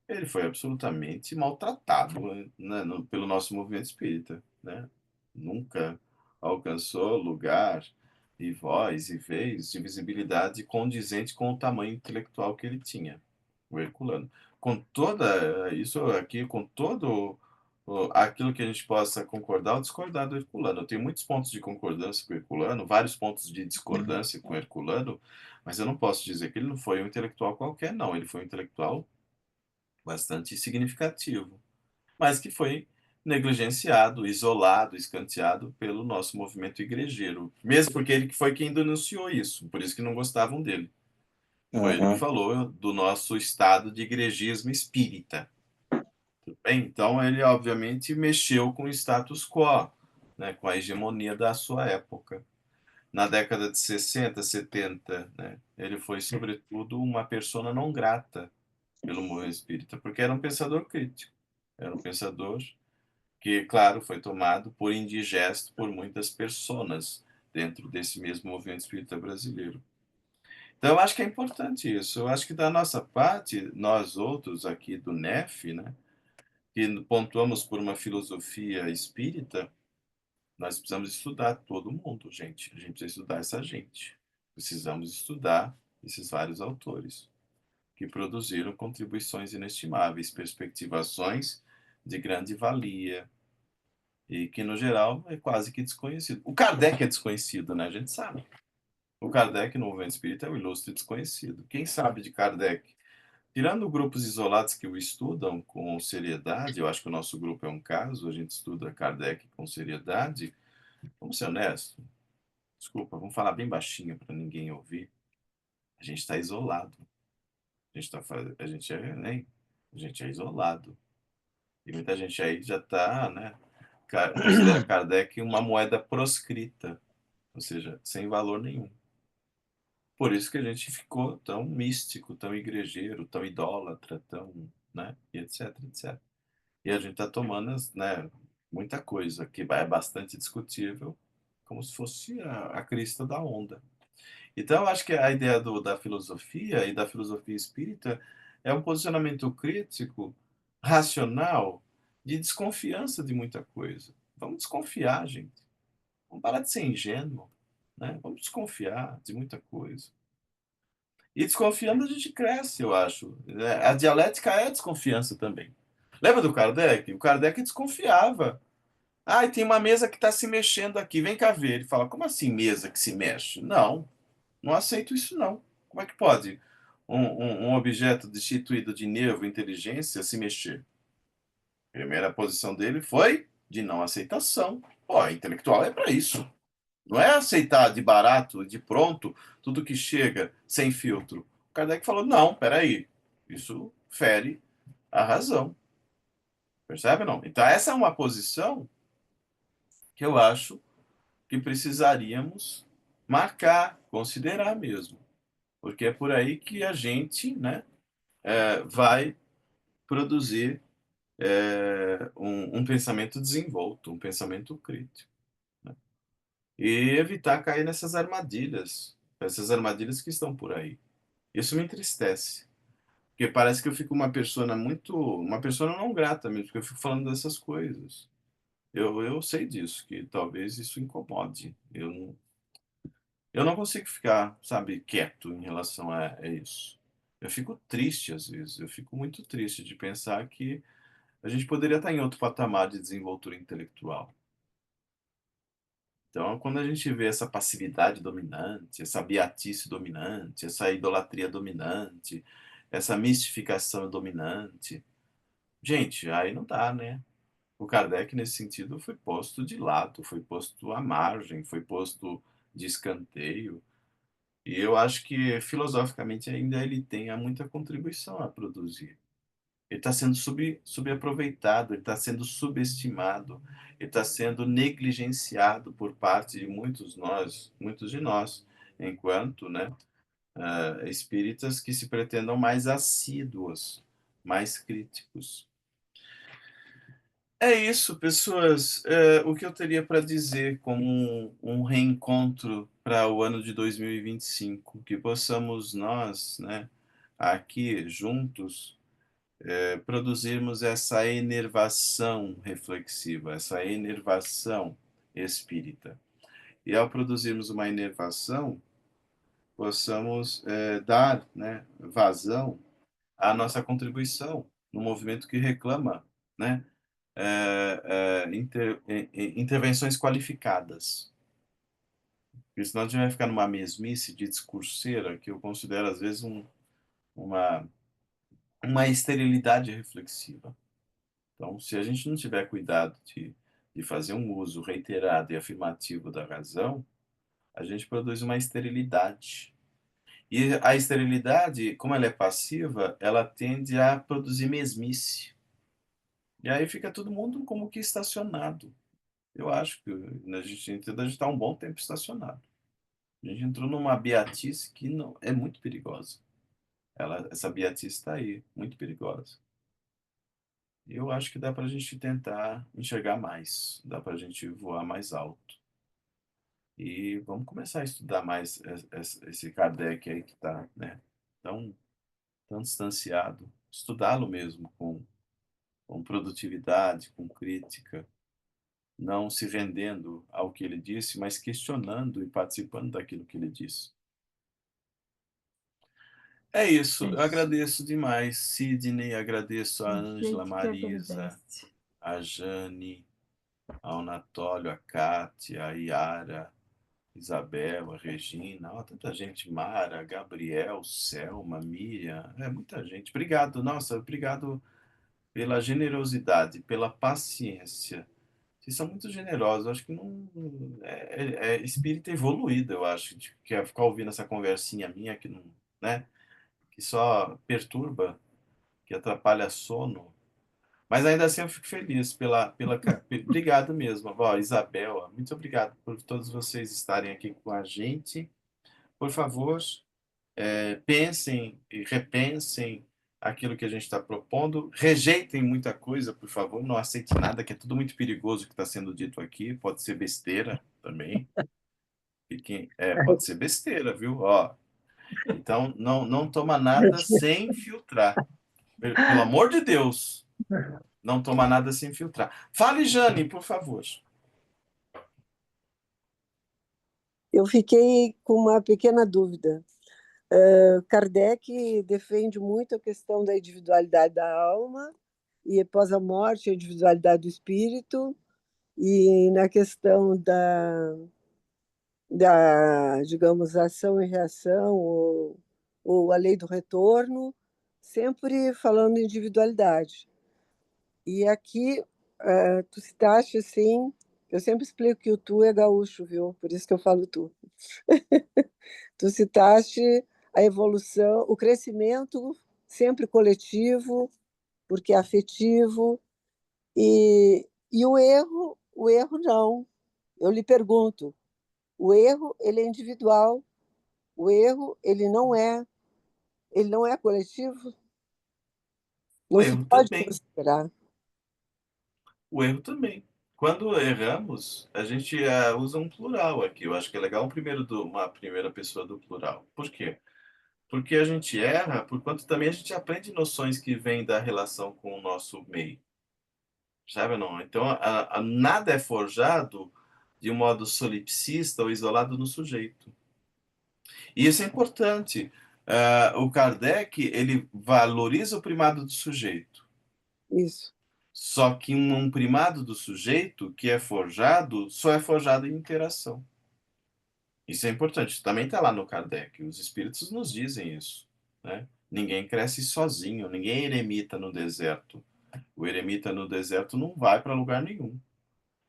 ele foi absolutamente maltratado, né, pelo nosso movimento espírita, né? Nunca alcançou lugar e voz e vez de visibilidade condizente com o tamanho intelectual que ele tinha, o Herculano. Com toda isso aqui, com todo aquilo que a gente possa concordar ou discordar do Herculano. Eu tenho muitos pontos de concordância com o Herculano, vários pontos de discordância com o Herculano, mas eu não posso dizer que ele não foi um intelectual qualquer, não. Ele foi um intelectual bastante significativo, mas que foi negligenciado, isolado, escanteado pelo nosso movimento igrejeiro. Mesmo porque ele que foi quem denunciou isso, por isso que não gostavam dele. Foi ele que Aham. falou do nosso estado de igrejismo espírita. Tudo bem? Então ele obviamente mexeu com o status quo, né, com a hegemonia da sua época. Na década de 60, 70, né, ele foi sobretudo uma persona não grata pelo movimento espírita, porque era um pensador crítico. Era um pensador que, claro, foi tomado por indigesto por muitas pessoas dentro desse mesmo movimento espírita brasileiro. Então, eu acho que é importante isso. Eu acho que da nossa parte, nós outros aqui do NEF, né, que pontuamos por uma filosofia espírita, nós precisamos estudar todo mundo, gente. A gente precisa estudar essa gente. Precisamos estudar esses vários autores que produziram contribuições inestimáveis, perspectivações de grande valia e que, no geral, é quase que desconhecido. O Kardec é desconhecido, né? A gente sabe. O Kardec, no movimento espírita, é um ilustre desconhecido. Quem sabe de Kardec? Tirando grupos isolados que o estudam com seriedade, eu acho que o nosso grupo é um caso, a gente estuda Kardec com seriedade. Vamos ser honestos. Desculpa, vamos falar bem baixinho para ninguém ouvir. A gente está isolado. A gente, a gente é, né? A gente é isolado. E muita gente aí já está, né? Considera Kardec uma moeda proscrita, ou seja, sem valor nenhum. Por isso que a gente ficou tão místico, tão igrejeiro, tão idólatra, tão, né? E etc, etc. E a gente está tomando, né, muita coisa que é bastante discutível, como se fosse a crista da onda. Então, eu acho que a ideia da filosofia e da filosofia espírita é um posicionamento crítico, racional, de desconfiança de muita coisa. Vamos desconfiar, gente. Vamos parar de ser ingênuo, né? Vamos desconfiar de muita coisa. E desconfiando a gente cresce, eu acho. A dialética é a desconfiança também. Lembra do Kardec? O Kardec desconfiava. Ah, e tem uma mesa que está se mexendo aqui, vem cá ver. Ele fala, como assim mesa que se mexe? Não, não aceito isso não. Como é que pode um objeto destituído de nervo e inteligência se mexer? A primeira posição dele foi de não aceitação. Pô, intelectual é para isso. Não é aceitar de barato, de pronto, tudo que chega sem filtro. O Kardec falou, não, peraí, isso fere a razão. Percebe não? Então essa é uma posição que eu acho que precisaríamos marcar, considerar mesmo. Porque é por aí que a gente, né, vai produzir um pensamento desenvolto, um pensamento crítico. Né? E evitar cair nessas armadilhas, essas armadilhas que estão por aí. Isso me entristece, porque parece que eu fico uma pessoa não grata mesmo, porque eu fico falando dessas coisas. Eu sei disso, que talvez isso incomode. Eu não consigo ficar, sabe, quieto em relação a isso. Eu fico triste às vezes, eu fico muito triste de pensar que a gente poderia estar em outro patamar de desenvoltura intelectual. Então, quando a gente vê essa passividade dominante, essa beatice dominante, essa idolatria dominante, essa mistificação dominante, gente, aí não dá, né? O Kardec, nesse sentido, foi posto de lado, foi posto à margem, foi posto de escanteio. E eu acho que, filosoficamente, ainda ele tem muita contribuição a produzir. Ele está sendo subaproveitado, ele está sendo subestimado, ele está sendo negligenciado por parte de muitos de nós, enquanto, né, espíritas que se pretendam mais assíduos, mais críticos. É isso, pessoas. O que eu teria para dizer como um reencontro para o ano de 2025, que possamos nós, né, aqui juntos, produzirmos essa enervação reflexiva, essa enervação espírita. E ao produzirmos uma enervação, possamos dar, né, vazão à nossa contribuição no movimento que reclama, né, intervenções qualificadas. Porque senão a gente vai ficar numa mesmice de discurseira que eu considero, às vezes, uma, uma esterilidade reflexiva. Então, se a gente não tiver cuidado de fazer um uso reiterado e afirmativo da razão, a gente produz uma esterilidade. E a esterilidade, como ela é passiva, ela tende a produzir mesmice. E aí fica todo mundo como que estacionado. Eu acho que a gente está um bom tempo estacionado. A gente entrou numa beatice que não, é muito perigosa. Essa beatice está aí, muito perigosa. E eu acho que dá para a gente tentar enxergar mais, dá para a gente voar mais alto. E vamos começar a estudar mais esse Kardec aí que está, né, tão distanciado. Estudá-lo mesmo com produtividade, com crítica, não se rendendo ao que ele disse, mas questionando e participando daquilo que ele disse. É isso, eu agradeço demais, Sidney, agradeço a A Ângela, gente que Marisa, agradece. a Jane, ao Anatólio, a Kátia, a Yara, Isabel, a Regina, ó, tanta gente, Mara, Gabriel, Selma, Miriam, muita gente. Obrigado, nossa, obrigado pela generosidade, pela paciência. Vocês são muito generosos, eu acho que não é espírito evoluído, eu acho, de que ficar ouvindo essa conversinha minha que não, né, que só perturba, que atrapalha sono. Mas ainda assim eu fico feliz obrigado mesmo, ó, Isabel, muito obrigado por todos vocês estarem aqui com a gente. Por favor, pensem e repensem aquilo que a gente está propondo. Rejeitem muita coisa, por favor, não aceite nada, que é tudo muito perigoso que está sendo dito aqui. Pode ser besteira também. Pode ser besteira, viu? Ó, então, não toma nada sem filtrar. Pelo amor de Deus, não toma nada sem filtrar. Fale, Jane, por favor. Eu fiquei com uma pequena dúvida. Kardec defende muito a questão da individualidade da alma e após a morte a individualidade do espírito, e na questão digamos, ação e reação, ou a lei do retorno, sempre falando em individualidade. E aqui, tu citaste, assim, eu sempre explico que o tu é gaúcho, viu? Por isso que eu falo tu. Tu citaste a evolução, o crescimento sempre coletivo, porque é afetivo, e o erro não. Eu lhe pergunto, o erro ele é individual, o erro ele não é coletivo, O não se erro pode também. considerar. O erro também. Quando erramos, a gente usa um plural aqui. Eu acho que é legal uma primeira pessoa do plural. Por quê? Porque a gente erra, porquanto também a gente aprende noções que vêm da relação com o nosso meio. Sabe ou não? Então, nada é forjado de um modo solipsista ou isolado no sujeito. E isso é importante. O Kardec, ele valoriza o primado do sujeito. Isso. Só que um primado do sujeito que é forjado, só é forjado em interação. Isso é importante. Também está lá no Kardec. Os espíritos nos dizem isso, né? Ninguém cresce sozinho, ninguém é eremita no deserto. O eremita no deserto não vai para lugar nenhum.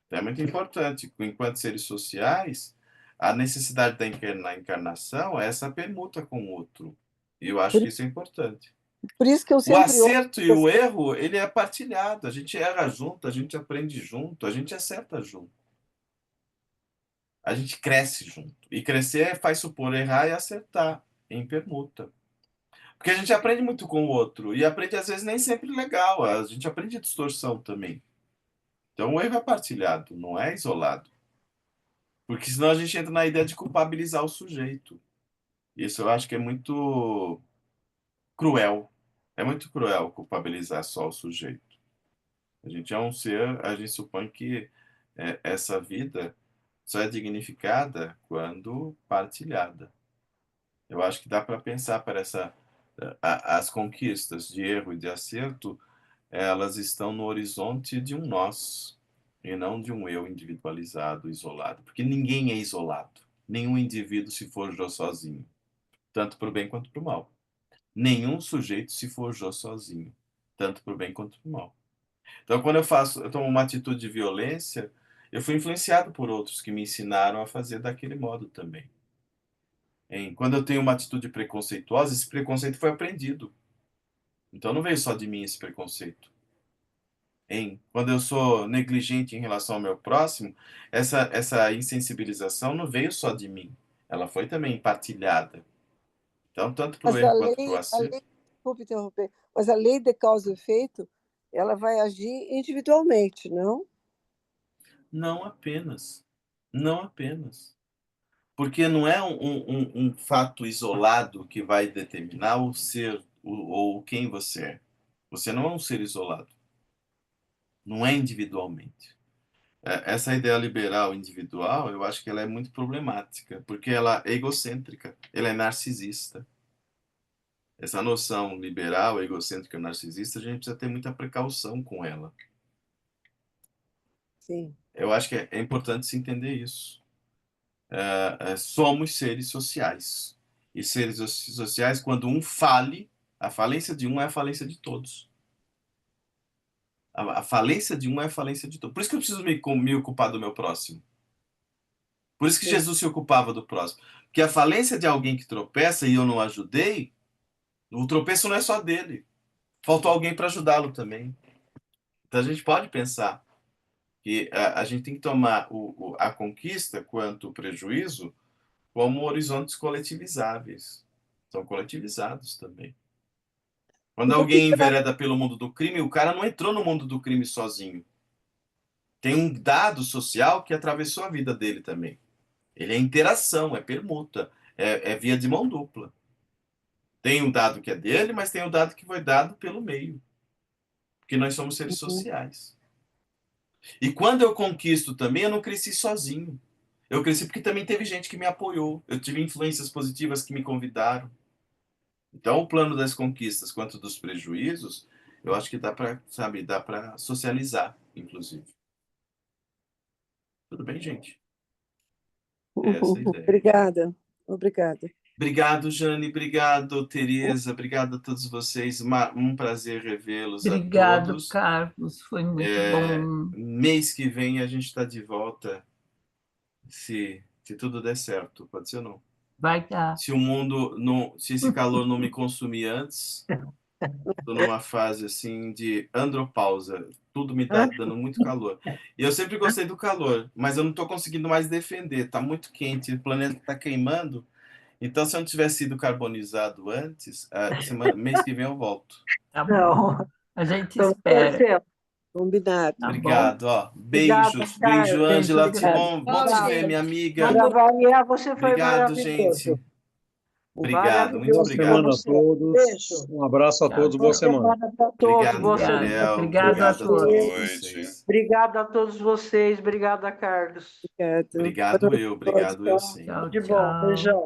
Então é muito importante, enquanto seres sociais, a necessidade da encarnação é essa permuta com o outro. E eu acho Por, que isso é importante. Por isso que eu O sempre acerto e o ouço. erro, ele é partilhado. A gente erra junto, a gente aprende junto, a gente acerta junto. A gente cresce junto. E crescer faz supor errar e acertar em permuta. Porque a gente aprende muito com o outro. E aprende, às vezes, nem sempre legal. A gente aprende distorção também. Então, o erro é partilhado, não é isolado. Porque senão a gente entra na ideia de culpabilizar o sujeito. Isso eu acho que é muito cruel. É muito cruel culpabilizar só o sujeito. A gente é um ser, a gente supõe que essa vida só é dignificada quando partilhada. Eu acho que dá para pensar para as conquistas de erro e de acerto, elas estão no horizonte de um nós e não de um eu individualizado, isolado, porque ninguém é isolado. Nenhum indivíduo se forjou sozinho, tanto para o bem quanto para o mal. Nenhum sujeito se forjou sozinho, tanto para o bem quanto para o mal. Então, quando eu tomo uma atitude de violência, eu fui influenciado por outros que me ensinaram a fazer daquele modo também. Quando eu tenho uma atitude preconceituosa, esse preconceito foi aprendido. Então, não veio só de mim esse preconceito. Quando eu sou negligente em relação ao meu próximo, essa insensibilização não veio só de mim. Ela foi também partilhada. Então, tanto para o Mas a erro quanto para o lei, a acerto, lei, desculpe interromper, mas a lei de causa e efeito, ela vai agir individualmente, não? não apenas. Não apenas. Porque não é um fato isolado que vai determinar o ser ou quem você é. Você não é um ser isolado. Não é individualmente. Essa ideia liberal individual, eu acho que ela é muito problemática, porque ela é egocêntrica, ela é narcisista. Essa noção liberal, egocêntrica, narcisista, a gente precisa ter muita precaução com ela. Sim. Eu acho que é importante se entender isso. Somos seres sociais. E seres sociais, quando um fale, a falência de um é a falência de todos. A falência de um é a falência de todos. Por isso que eu preciso me ocupar do meu próximo. Por isso que Sim. Jesus se ocupava do próximo. Porque a falência de alguém que tropeça e eu não ajudei, o tropeço não é só dele. Faltou alguém para ajudá-lo também. Então a gente pode pensar que a gente tem que tomar a conquista quanto o prejuízo como horizontes coletivizáveis. São coletivizados também. Quando E por que alguém será? envereda pelo mundo do crime, o cara não entrou no mundo do crime sozinho. Tem um dado social que atravessou a vida dele também. Ele é interação, é permuta, é via de mão dupla. Tem um dado que é dele, mas tem um dado que foi dado pelo meio. Porque nós somos seres Uhum. sociais. E quando eu conquisto também, eu não cresci sozinho. Eu cresci porque também teve gente que me apoiou. Eu tive influências positivas que me convidaram. Então, o plano das conquistas quanto dos prejuízos, eu acho que dá para, sabe, dá para socializar, inclusive. Tudo bem, gente? É essa a ideia. Obrigada, obrigada. Obrigado, Jane. Obrigado, Tereza. Obrigado a todos vocês. Um prazer revê-los a Obrigado, todos. Carlos, foi muito bom. Mês que vem a gente está de volta, se tudo der certo. Pode ser ou não? Vai dar. Se o mundo não, se esse calor não me consumir antes, estou numa fase assim de andropausa. Tudo me está dando muito calor. E eu sempre gostei do calor, mas eu não estou conseguindo mais defender. Está muito quente, o planeta está queimando. Então, se eu não tivesse sido carbonizado antes, mês que vem eu volto. Tá bom. Não, A gente estamos espera. torcendo. Combinado. Tá bom? Obrigado, ó. Obrigada, Beijos, beijo, Carlos. Beijo Ângela. grande. Bom te ver, minha amiga. Gravarier, você foi Obrigado, maravilhoso. gente. Obrigado, muito Maravilhoso. obrigado. Boa semana a todos. Beijo. Um abraço a Tchau, todos. Boa Boa tchau. semana. semana para todos. Obrigado, Boa Obrigada. semana. Obrigado a Obrigado a todos. todos Noite. vocês. Obrigada a todos vocês. Obrigada, Carlos. Obrigada. Obrigado eu, obrigado eu sim. Tchau, De bom. tchau. Beijão.